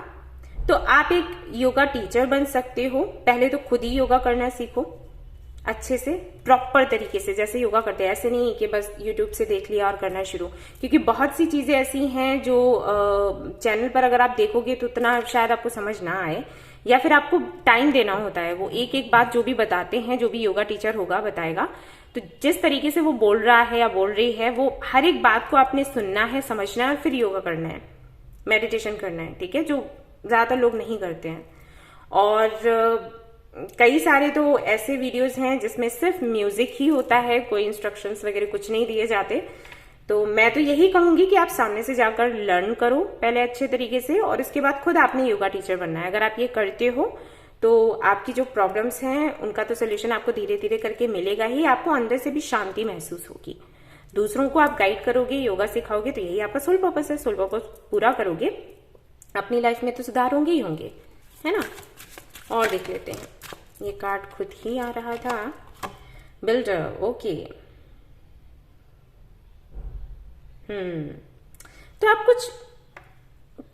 तो आप एक योगा टीचर बन सकते हो। पहले तो खुद ही योगा करना सीखो अच्छे से, प्रॉपर तरीके से, जैसे योगा करते हैं, ऐसे नहीं कि बस यूट्यूब से देख लिया और करना शुरू। क्योंकि बहुत सी चीजें ऐसी हैं जो चैनल पर अगर आप देखोगे तो उतना शायद आपको समझ ना आए, या फिर आपको टाइम देना होता है। वो एक एक बात जो भी बताते हैं, जो भी योगा टीचर होगा बताएगा, तो जिस तरीके से वो बोल रहा है या बोल रही है, वो हर एक बात को आपने सुनना है, समझना है और फिर योगा करना है, मेडिटेशन करना है, ठीक है? जो ज्यादातर लोग नहीं करते हैं। और कई सारे तो ऐसे वीडियोस हैं जिसमें सिर्फ म्यूजिक ही होता है, कोई इंस्ट्रक्शंस वगैरह कुछ नहीं दिए जाते। तो मैं तो यही कहूंगी कि आप सामने से जाकर लर्न करो पहले अच्छे तरीके से, और इसके बाद खुद आपने योगा टीचर बनना है। अगर आप ये करते हो तो आपकी जो प्रॉब्लम्स हैं उनका तो सोल्यूशन आपको धीरे धीरे करके मिलेगा ही, आपको अंदर से भी शांति महसूस होगी। दूसरों को आप गाइड करोगे, योगा सिखाओगे, तो यही आपका सोल पर्पस है। सोल पर्पस पूरा करोगे, अपनी लाइफ में तो सुधार होंगे ही होंगे, है ना? और देख लेते हैं, ये कार्ड खुद ही आ रहा था, बिल्डर, ओके। तो आप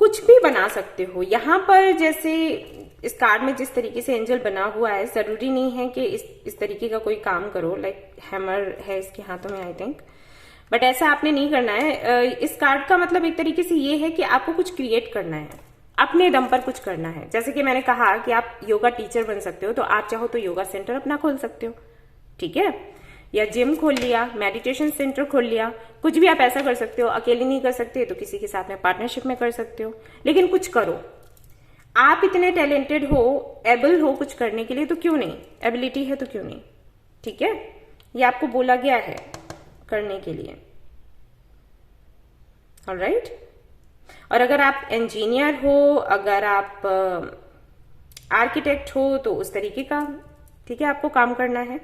कुछ भी बना सकते हो यहाँ पर। जैसे इस कार्ड में जिस तरीके से एंजल बना हुआ है, जरूरी नहीं है कि इस तरीके का कोई काम करो। लाइक हैमर है इसके हाथों में, आई थिंक, बट ऐसा आपने नहीं करना है। इस कार्ड का मतलब एक तरीके से ये है कि आपको कुछ क्रिएट करना है, अपने दम पर कुछ करना है। जैसे कि मैंने कहा कि आप योगा टीचर बन सकते हो, तो आप चाहो तो योगा सेंटर अपना खोल सकते हो, ठीक है? या जिम खोल लिया, मेडिटेशन सेंटर खोल लिया, कुछ भी आप ऐसा कर सकते हो। अकेले नहीं कर सकते तो किसी के साथ में पार्टनरशिप में कर सकते हो, लेकिन कुछ करो। आप इतने टैलेंटेड हो, एबल हो कुछ करने के लिए, तो क्यों नहीं? एबिलिटी है तो क्यों नहीं, ठीक है? ये आपको बोला गया है करने के लिए, ऑलराइट? और अगर आप इंजीनियर हो, अगर आप आर्किटेक्ट हो, तो उस तरीके का, ठीक है, आपको काम करना है।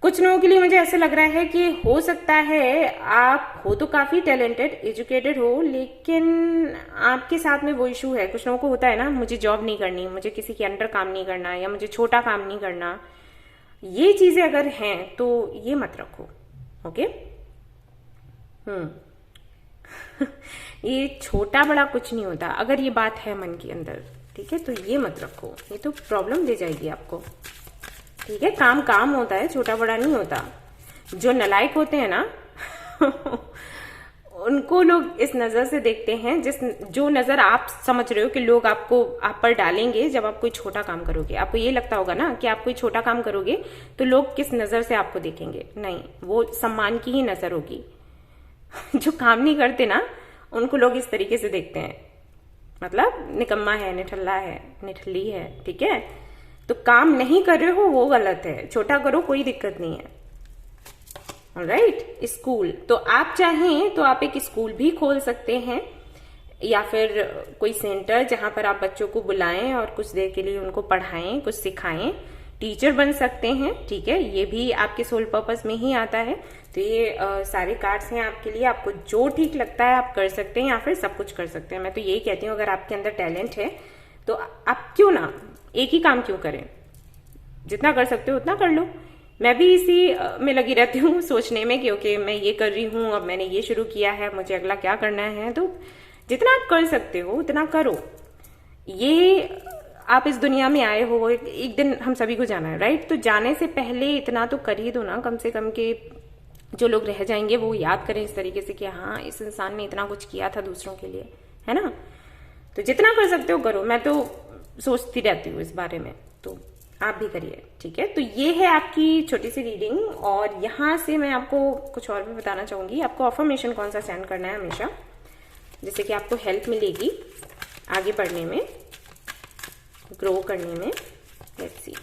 कुछ लोगों के लिए मुझे ऐसे लग रहा है कि हो सकता है आप हो तो काफी टैलेंटेड, एजुकेटेड हो, लेकिन आपके साथ में वो इशू है। कुछ लोगों को होता है ना, मुझे जॉब नहीं करनी, मुझे किसी के अंडर काम नहीं करना, या मुझे छोटा काम नहीं करना। ये चीजें अगर हैं तो ये मत रखो, ओके? ये छोटा बड़ा कुछ नहीं होता। अगर ये बात है मन के अंदर, ठीक है, तो ये मत रखो, ये तो प्रॉब्लम दे जाएगी आपको, ठीक है? काम काम होता है, छोटा बड़ा नहीं होता। जो नालायक होते हैं ना उनको लोग इस नजर से देखते हैं, जो नजर आप समझ रहे हो कि लोग आप पर डालेंगे जब आप कोई छोटा काम करोगे। आपको ये लगता होगा ना कि आप कोई छोटा काम करोगे तो लोग किस नजर से आपको देखेंगे। नहीं, वो सम्मान की ही नजर होगी। जो काम नहीं करते ना, उनको लोग इस तरीके से देखते हैं, मतलब निकम्मा है, निठल्ला है, निठल्ली है, ठीक है। तो काम नहीं कर रहे हो वो गलत है, छोटा करो, कोई दिक्कत नहीं है। ऑलराइट, स्कूल, तो आप चाहें तो आप एक स्कूल भी खोल सकते हैं या फिर कोई सेंटर जहां पर आप बच्चों को बुलाएं और कुछ देर के लिए उनको पढ़ाएं, कुछ सिखाएं, टीचर बन सकते हैं, ठीक है। ये भी आपके सोल पर्पस में ही आता है। तो ये सारे कार्ड्स हैं आपके लिए, आपको जो ठीक लगता है आप कर सकते हैं या फिर सब कुछ कर सकते हैं। मैं तो यही कहती हूँ, अगर आपके अंदर टैलेंट है तो आप क्यों ना एक ही काम क्यों करें, जितना कर सकते हो उतना कर लो। मैं भी इसी में लगी रहती हूँ सोचने में कि ओके मैं ये कर रही हूँ, अब मैंने ये शुरू किया है, मुझे अगला क्या करना है। तो जितना आप कर सकते हो उतना करो। ये आप इस दुनिया में आए हो, एक दिन हम सभी को जाना है, राइट। तो जाने से पहले इतना तो कर ही दो ना, कम से कम के जो लोग रह जाएंगे वो याद करें इस तरीके से कि हाँ इस इंसान ने इतना कुछ किया था दूसरों के लिए, है ना। तो जितना कर सकते हो करो, मैं तो सोचती रहती हूँ इस बारे में, तो आप भी करिए, ठीक है। तो ये है आपकी छोटी सी रीडिंग, और यहाँ से मैं आपको कुछ और भी बताना चाहूंगी। आपको अफर्मेशन कौन सा सेंड करना है हमेशा, जिससे कि आपको हेल्प मिलेगी आगे बढ़ने में, ग्रो करने में। Let's see.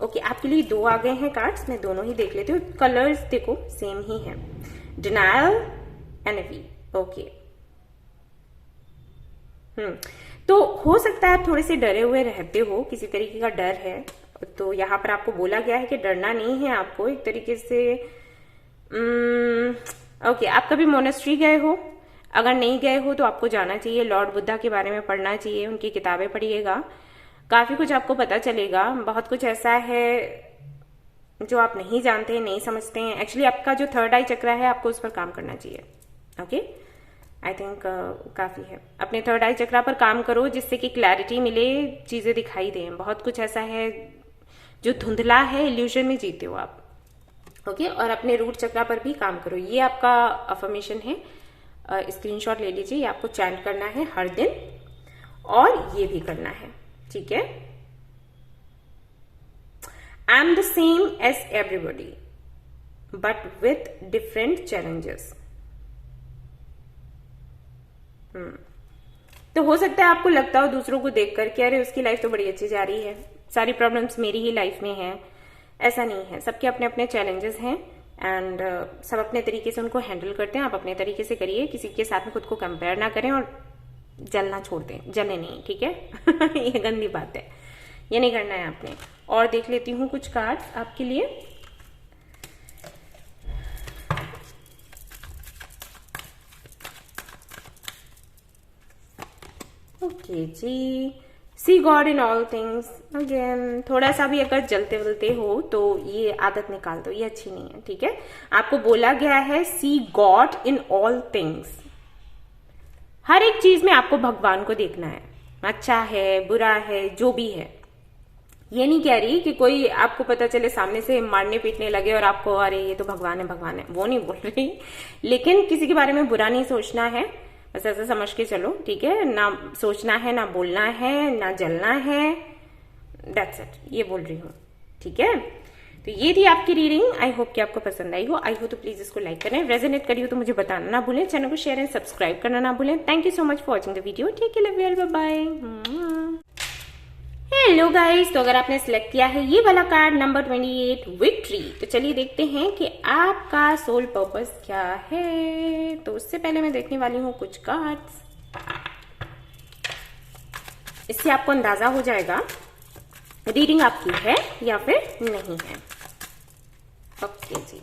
ओके, आपके लिए 2 आ गए हैं कार्ड्स, मैं दोनों ही देख लेती हूँ। कलर्स देखो सेम ही है, डिनायल, एनवी। ओके, तो हो सकता है आप थोड़े से डरे हुए रहते हो, किसी तरीके का डर है। तो यहाँ पर आपको बोला गया है कि डरना नहीं है आपको, एक तरीके से। ओके, आप कभी मोनेस्ट्री गए हो? अगर नहीं गए हो तो आपको जाना चाहिए, लॉर्ड बुद्धा के बारे में पढ़ना चाहिए, उनकी किताबें पढ़िएगा, काफी कुछ आपको पता चलेगा। बहुत कुछ ऐसा है जो आप नहीं जानते हैं, नहीं समझते हैं। एक्चुअली आपका जो 3rd आई चक्र है, आपको उस पर काम करना चाहिए। ओके, आई थिंक काफी है। अपने 3rd आई चक्र पर काम करो, जिससे कि क्लैरिटी मिले, चीजें दिखाई दें। बहुत कुछ ऐसा है जो धुंधला है, इल्यूजन में जीते हो आप। ओके, और अपने रूट चक्र पर भी काम करो। ये आपका अफर्मेशन है, स्क्रीनशॉट ले लीजिए। ये आपको चैंट करना है हर दिन, और ये भी करना है, ठीक है। I am the same age everybody but with different challenges. तो हो सकता है आपको लगता हो दूसरों को देखकर कि अरे उसकी लाइफ तो बड़ी अच्छी जा रही है, सारी प्रॉब्लम्स मेरी ही लाइफ में है। ऐसा नहीं है, सबके अपने अपने चैलेंजेस हैं, एंड सब अपने तरीके से उनको हैंडल करते हैं। आप अपने तरीके से करिए, किसी के साथ में खुद को कंपेयर ना करें, और जलना छोड़ दें, जले नहीं, ठीक है। ये गंदी बात है, ये नहीं करना है आपने। और देख लेती हूँ कुछ कार्ड्स आपके लिए। ओके जी, see God in all things. Again थोड़ा सा भी अगर जलते वलते हो तो ये आदत निकाल दो, ये अच्छी नहीं है, ठीक है। आपको बोला गया है सी गॉड इन ऑल थिंग्स। हर एक चीज में आपको भगवान को देखना है, अच्छा है बुरा है जो भी है। ये नहीं कह रही कि कोई आपको पता चले सामने से मारने पीटने लगे और आपको अरे ये तो भगवान है भगवान है, वो नहीं बोल रही। लेकिन किसी के बारे में बुरा नहीं सोचना है, बस ऐसा समझ के चलो, ठीक है। ना सोचना है, ना बोलना है, ना जलना है, दैट्स इट, ये बोल रही हूँ, ठीक है। तो ये थी आपकी रीडिंग। आई होप कि आपको पसंद आई हो। आई हो तो प्लीज इसको लाइक करें, रेजोनेट करी हो तो मुझे बताना ना भूलें, चैनल को शेयर एंड सब्सक्राइब करना ना भूलें। Thank you so much for watching the video. Take care, bye bye. Hello guys, तो अगर आपने सिलेक्ट किया है ये वाला कार्ड नंबर 28 विक्ट्री, तो चलिए देखते हैं कि आपका सोल पर्पस क्या है। तो उससे पहले मैं देखने वाली हूँ कुछ कार्ड्स, इससे आपको अंदाजा हो जाएगा रीडिंग आपकी है या फिर नहीं है। ओके जी,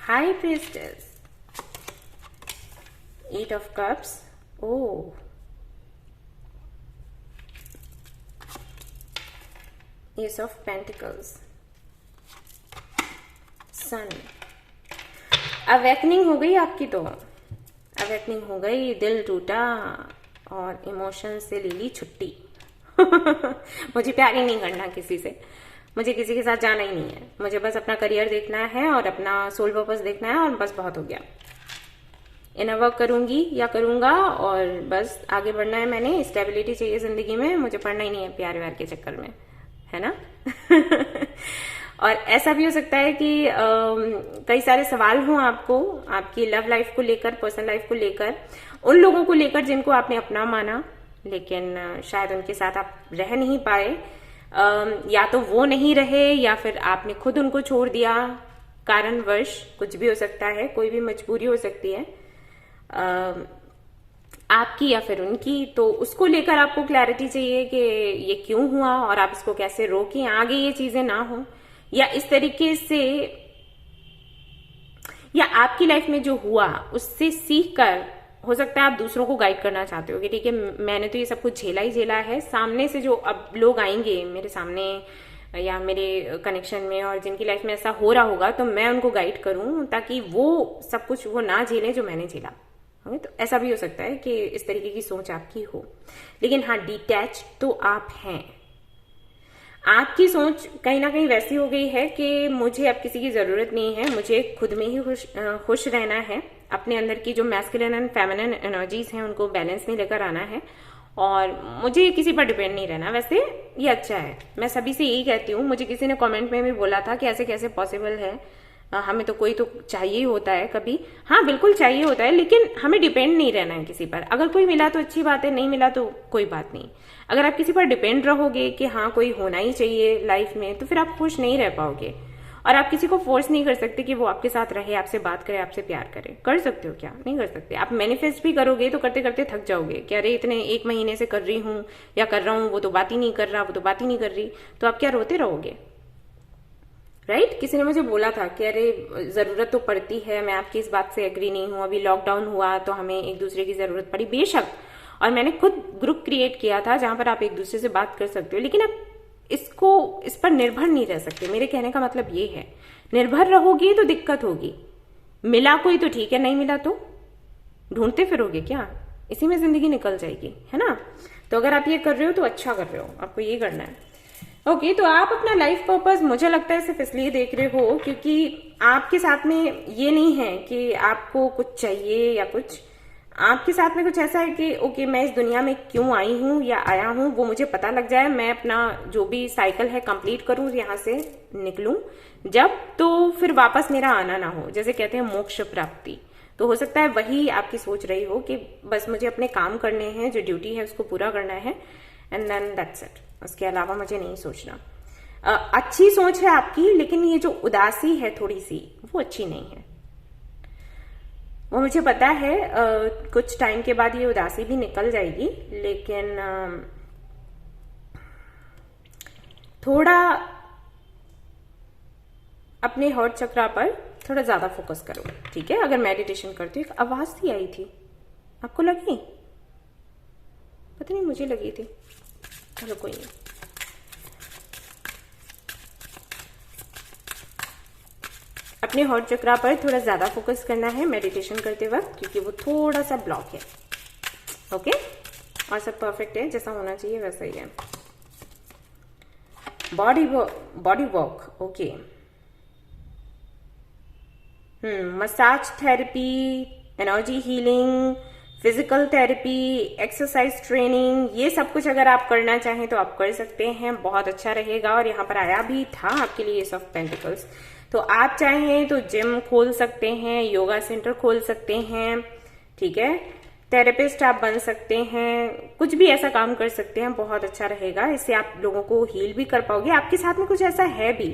high priestess, 8 of cups, oh, Ace of Pentacles, Sun। Awakening हो गई आपकी, तो अवेकनिंग हो गई, दिल टूटा और इमोशन से ले ली छुट्टी। मुझे प्यार ही नहीं करना किसी से, मुझे किसी के साथ जाना ही नहीं है, मुझे बस अपना करियर देखना है और अपना सोल पर्पस देखना है, और बस बहुत हो गया। इनर वर्क करूंगी या करूंगा और बस आगे बढ़ना है। मैंने स्टेबिलिटी चाहिए जिंदगी में, मुझे पढ़ना ही नहीं है प्यार व्यार के चक्कर में, है ना। और ऐसा भी हो सकता है कि कई सारे सवाल हों आपको, आपकी लव लाइफ को लेकर, पर्सनल लाइफ को लेकर, उन लोगों को लेकर जिनको आपने अपना माना लेकिन शायद उनके साथ आप रह नहीं पाए, या तो वो नहीं रहे या फिर आपने खुद उनको छोड़ दिया कारणवश, कुछ भी हो सकता है, कोई भी मजबूरी हो सकती है आपकी या फिर उनकी। तो उसको लेकर आपको क्लैरिटी चाहिए कि ये क्यों हुआ और आप इसको कैसे रोकें, आगे ये चीजें ना हो, या इस तरीके से, या आपकी लाइफ में जो हुआ उससे सीख कर हो सकता है आप दूसरों को गाइड करना चाहते हो कि ठीक है, मैंने तो ये सब कुछ झेला ही झेला है, सामने से जो अब लोग आएंगे मेरे सामने या मेरे कनेक्शन में और जिनकी लाइफ में ऐसा हो रहा होगा, तो मैं उनको गाइड करूं ताकि वो सब कुछ वो ना झेलें जो मैंने झेला। तो ऐसा भी हो सकता है कि इस तरीके की सोच आपकी हो, लेकिन हाँ, डिटैच तो आप हैं। आपकी सोच कहीं ना कहीं वैसी हो गई है कि मुझे अब किसी की जरूरत नहीं है, मुझे खुद में ही खुश रहना है, अपने अंदर की जो मैस्कुलिन एंड फेमिनिन एनर्जीज हैं उनको बैलेंस में लेकर आना है, और मुझे किसी पर डिपेंड नहीं रहना। वैसे ये अच्छा है, मैं सभी से यही कहती हूँ। मुझे किसी ने कमेंट में भी बोला था कि ऐसे कैसे पॉसिबल है, हमें तो कोई तो चाहिए ही होता है कभी। हाँ, बिल्कुल चाहिए होता है, लेकिन हमें डिपेंड नहीं रहना है किसी पर। अगर कोई मिला तो अच्छी बात है, नहीं मिला तो कोई बात नहीं। अगर आप किसी पर डिपेंड रहोगे कि हाँ कोई होना ही चाहिए लाइफ में, तो फिर आप खुश नहीं रह पाओगे। और आप किसी को फोर्स नहीं कर सकते कि वो आपके साथ रहे, आपसे बात करे, आपसे प्यार करे। कर सकते हो क्या? नहीं कर सकते। आप मैनिफेस्ट भी करोगे तो करते करते थक जाओगे कि अरे इतने 1 महीने से कर रही हूँ या कर रहा हूँ, वो तो बात ही नहीं कर रहा, वो तो बात ही नहीं कर रही, तो आप क्या रोते रहोगे? राइट? किसी ने मुझे बोला था कि अरे जरूरत तो पड़ती है, मैं आपकी इस बात से एग्री नहीं हूं, अभी लॉकडाउन हुआ तो हमें एक दूसरे की जरूरत पड़ी, बेशक। और मैंने खुद ग्रुप क्रिएट किया था जहां पर आप एक दूसरे से बात कर सकते हो, लेकिन आप इस पर निर्भर नहीं रह सकते। मेरे कहने का मतलब ये है, निर्भर रहोगी तो दिक्कत होगी। मिला कोई तो ठीक है, नहीं मिला तो ढूंढते फिरोगे क्या? इसी में जिंदगी निकल जाएगी, है ना? तो अगर आप ये कर रहे हो तो अच्छा कर रहे हो, आपको ये करना है। ओके, तो आप अपना लाइफ पर्पस मुझे लगता है सिर्फ इसलिए देख रहे हो क्योंकि आपके साथ में ये नहीं है कि आपको कुछ चाहिए या कुछ, आपके साथ में कुछ ऐसा है कि ओके मैं इस दुनिया में क्यों आई हूं या आया हूं वो मुझे पता लग जाए, मैं अपना जो भी साइकिल है कंप्लीट करूं, यहां से निकलूं जब, तो फिर वापस मेरा आना ना हो, जैसे कहते हैं मोक्ष प्राप्ति। तो हो सकता है वही आपकी सोच रही हो कि बस मुझे अपने काम करने हैं, जो ड्यूटी है उसको पूरा करना है, एंड देन दैट्स इट, उसके अलावा मुझे नहीं सोचना। अच्छी सोच है आपकी, लेकिन ये जो उदासी है थोड़ी सी, वो अच्छी नहीं है। वो मुझे पता है कुछ टाइम के बाद ये उदासी भी निकल जाएगी, लेकिन थोड़ा अपने हार्ट चक्रा पर थोड़ा ज्यादा फोकस करो, ठीक है? अगर मेडिटेशन करते हो, एक आवाज सी आई थी, आपको लगी? पता नहीं, मुझे लगी थी। चलो कोई नहीं। अपने हार्ट चक्रा पर थोड़ा ज्यादा फोकस करना है मेडिटेशन करते वक्त, क्योंकि वो थोड़ा सा ब्लॉक है। ओके, और सब परफेक्ट है, जैसा होना चाहिए वैसा ही है। Body walk, okay. Massage therapy, energy healing, physical therapy, exercise training, ये सब कुछ अगर आप करना चाहें तो आप कर सकते हैं, बहुत अच्छा रहेगा। और यहाँ पर आया भी था आपके लिए एस ऑफ पेंटिकल्स। तो आप चाहें तो जिम खोल सकते हैं, योगा सेंटर खोल सकते हैं, ठीक है? थेरेपिस्ट आप बन सकते हैं, कुछ भी ऐसा काम कर सकते हैं, बहुत अच्छा रहेगा। इससे आप लोगों को हील भी कर पाओगे। आपके साथ में कुछ ऐसा है भी,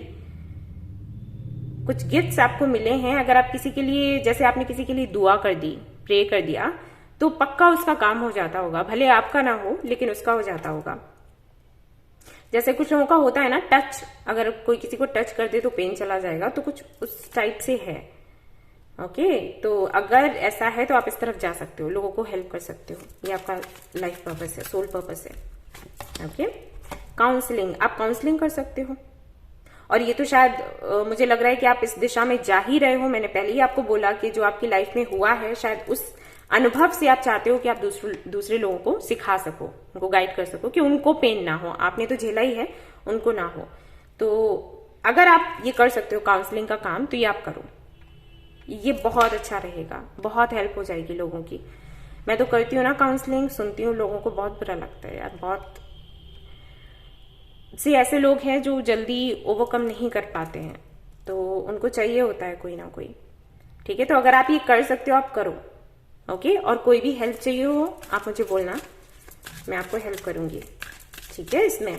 कुछ गिफ्ट्स आपको मिले हैं। अगर आप किसी के लिए, जैसे आपने किसी के लिए दुआ कर दी, प्रे कर दिया, तो पक्का उसका काम हो जाता होगा, भले आपका ना हो लेकिन उसका हो जाता होगा। जैसे कुछ लोगों का होता है ना, टच, अगर कोई किसी को टच कर दे तो पेन चला जाएगा, तो कुछ उस टाइप से है। ओके, तो अगर ऐसा है तो आप इस तरफ जा सकते हो, लोगों को हेल्प कर सकते हो, ये आपका लाइफ पर्पस है, सोल पर्पस है। ओके, काउंसलिंग, आप काउंसलिंग कर सकते हो। और ये तो शायद मुझे लग रहा है कि आप इस दिशा में जा ही रहे हो। मैंने पहले ही आपको बोला कि जो आपकी लाइफ में हुआ है, शायद उस अनुभव से आप चाहते हो कि आप दूसरे लोगों को सिखा सको, उनको गाइड कर सको, कि उनको पेन ना हो। आपने तो झेला ही है, उनको ना हो। तो अगर आप ये कर सकते हो काउंसलिंग का काम, तो ये आप करो, ये बहुत अच्छा रहेगा, बहुत हेल्प हो जाएगी लोगों की। मैं तो करती हूँ ना काउंसलिंग, सुनती हूँ लोगों को, बहुत बुरा लगता है यार, बहुत से ऐसे लोग हैं जो जल्दी ओवरकम नहीं कर पाते हैं, तो उनको चाहिए होता है कोई ना कोई। ठीक है, तो अगर आप ये कर सकते हो आप करो। ओके, और कोई भी हेल्प चाहिए हो आप मुझे बोलना, मैं आपको हेल्प करूंगी। ठीक है, इसमें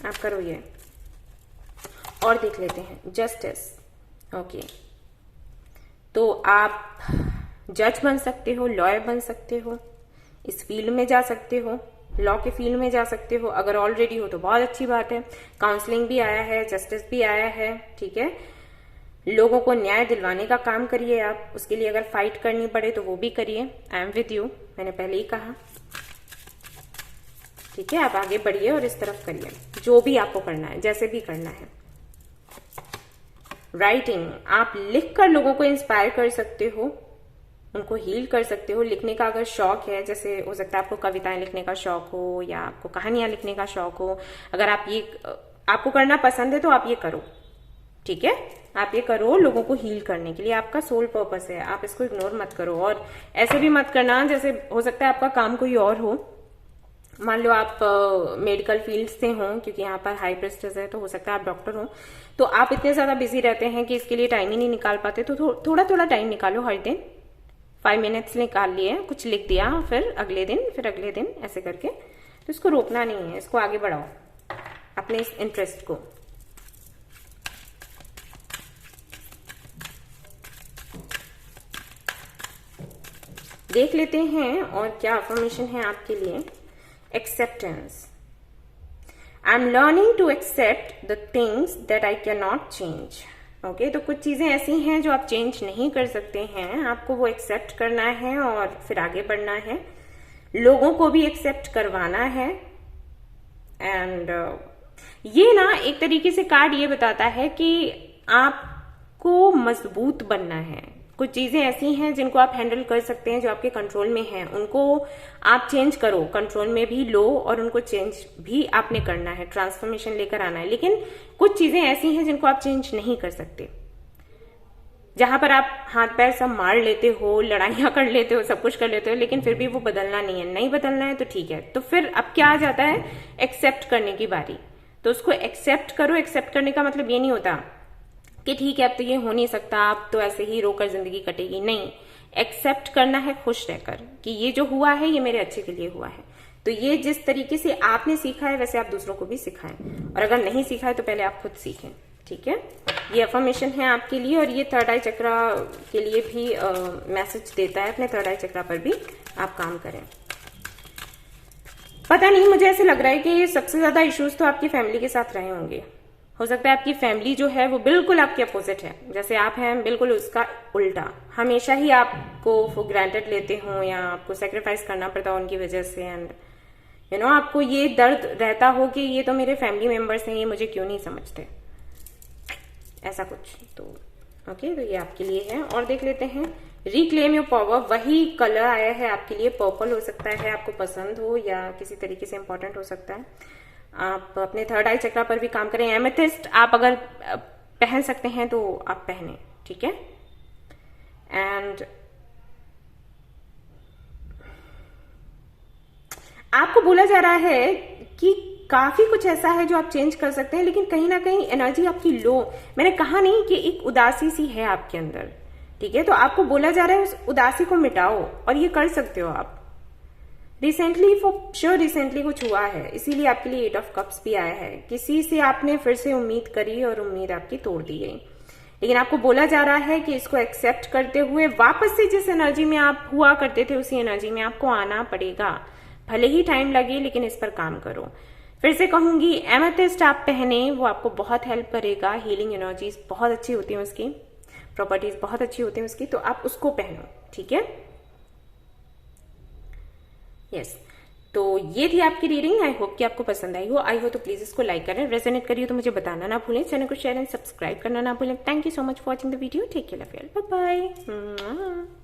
आप करो ये। और देख लेते हैं जस्टिस। ओके, तो आप जज बन सकते हो, लॉयर बन सकते हो, इस फील्ड में जा सकते हो, लॉ के फील्ड में जा सकते हो। अगर ऑलरेडी हो तो बहुत अच्छी बात है। काउंसलिंग भी आया है, जस्टिस भी आया है। ठीक है, लोगों को न्याय दिलवाने का काम करिए आप। उसके लिए अगर फाइट करनी पड़े तो वो भी करिए। आई एम विद यू, मैंने पहले ही कहा। ठीक है, आप आगे बढ़िए और इस तरफ करिए जो भी आपको करना है, जैसे भी करना है। राइटिंग, आप लिखकर लोगों को इंस्पायर कर सकते हो, उनको हील कर सकते हो। लिखने का अगर शौक है, जैसे हो सकता है आपको कविताएं लिखने का शौक हो या आपको कहानियां लिखने का शौक हो, अगर आप ये आपको करना पसंद है तो आप ये करो। ठीक है, आप ये करो लोगों को हील करने के लिए, आपका सोल पर्पस है, आप इसको इग्नोर मत करो। और ऐसे भी मत करना जैसे हो सकता है आपका काम कोई और हो। मान लो आप मेडिकल फील्ड से हो, क्योंकि यहाँ पर हाई प्रेस्टिज है, तो हो सकता है आप डॉक्टर हो, तो आप इतने ज्यादा बिजी रहते हैं कि इसके लिए टाइम ही नहीं निकाल पाते। तो थोड़ा थोड़ा टाइम निकालो हर दिन। 5 मिनट्स निकाल लिए, कुछ लिख दिया, फिर अगले दिन, ऐसे करके। तो इसको रोकना नहीं है, इसको आगे बढ़ाओ अपने इस इंटरेस्ट को। देख लेते हैं और क्या अफर्मेशन है आपके लिए। Acceptance, I am learning to accept the things that I can not change. Okay, तो कुछ चीजें ऐसी हैं जो आप चेंज नहीं कर सकते हैं, आपको वो एक्सेप्ट करना है और फिर आगे बढ़ना है। लोगों को भी एक्सेप्ट करवाना है। एंड ये ना एक तरीके से कार्ड ये बताता है कि आपको मजबूत बनना है। कुछ चीजें ऐसी हैं जिनको आप हैंडल कर सकते हैं, जो आपके कंट्रोल में हैं, उनको आप चेंज करो, कंट्रोल में भी लो और उनको चेंज भी आपने करना है, ट्रांसफॉर्मेशन लेकर आना है। लेकिन कुछ चीजें ऐसी हैं जिनको आप चेंज नहीं कर सकते, जहां पर आप हाथ पैर सब मार लेते हो, लड़ाइयां कर लेते हो, सब कुछ कर लेते हो, लेकिन फिर भी वो बदलना नहीं है। नहीं बदलना है तो ठीक है, तो फिर अब क्या आ जाता है, एक्सेप्ट करने की बारी। तो उसको एक्सेप्ट करो। एक्सेप्ट करने का मतलब ये नहीं होता कि ठीक है अब तो ये हो नहीं सकता, अब तो ऐसे ही रोकर जिंदगी कटेगी। नहीं, एक्सेप्ट करना है खुश रहकर कि ये जो हुआ है ये मेरे अच्छे के लिए हुआ है। तो ये जिस तरीके से आपने सीखा है वैसे आप दूसरों को भी सिखाएं, और अगर नहीं सीखा है तो पहले आप खुद सीखें। ठीक है, ये अफर्मेशन है आपके लिए, और ये थर्ड आई चक्रा के लिए भी मैसेज देता है। अपने थर्ड आई चक्रा पर भी आप काम करें। पता नहीं, मुझे ऐसे लग रहा है कि सबसे ज्यादा इश्यूज तो आपकी फैमिली के साथ रहे होंगे। हो सकता है आपकी फैमिली जो है वो बिल्कुल आपके अपोजिट है, जैसे आप हैं बिल्कुल उसका उल्टा, हमेशा ही आपको फॉर ग्रांटेड लेते हो या आपको सेक्रीफाइस करना पड़ता हो उनकी वजह से। एंड यू नो आपको ये दर्द रहता हो कि ये तो मेरे फैमिली मेंबर्स हैं, ये मुझे क्यों नहीं समझते, ऐसा कुछ। तो ओके, तो ये आपके लिए है। और देख लेते हैं रिक्लेम योर पावर। वही कलर आया है आपके लिए, पर्पल हो सकता है, आपको पसंद हो या किसी तरीके से इंपॉर्टेंट हो सकता है। आप अपने थर्ड आई चक्रा पर भी काम करें। एमेथिस्ट आप अगर पहन सकते हैं तो आप पहने। ठीक है, एंड आपको बोला जा रहा है कि काफी कुछ ऐसा है जो आप चेंज कर सकते हैं, लेकिन कहीं ना कहीं एनर्जी आपकी लो, मैंने कहा नहीं कि एक उदासी सी है आपके अंदर। ठीक है, तो आपको बोला जा रहा है उस उदासी को मिटाओ, और ये कर सकते हो आप। रिसेंटली फॉर श्योर रिसेंटली कुछ हुआ है, इसीलिए आपके लिए 8 ऑफ कप्स भी आया है। किसी से आपने फिर से उम्मीद करी और उम्मीद आपकी तोड़ दी गई, लेकिन आपको बोला जा रहा है कि इसको एक्सेप्ट करते हुए वापस से जिस एनर्जी में आप हुआ करते थे उसी एनर्जी में आपको आना पड़ेगा। भले ही टाइम लगे, लेकिन इस पर काम करो। फिर से कहूंगी, एमेथिस्ट आप पहने, वो आपको बहुत हेल्प करेगा। हीलिंग एनर्जीज बहुत अच्छी होती है उसकी, प्रॉपर्टीज बहुत अच्छी होती है उसकी, तो आप उसको पहनो। ठीक है, यस। तो ये थी आपकी रीडिंग। आई होप कि आपको पसंद आई हो। आई हो तो प्लीज इसको लाइक करें, रेजोनेट करिए तो मुझे बताना ना भूलें, चैनल को शेयर एंड सब्सक्राइब करना ना भूलें। Thank you so much for watching the video. Take care, love you all, bye bye.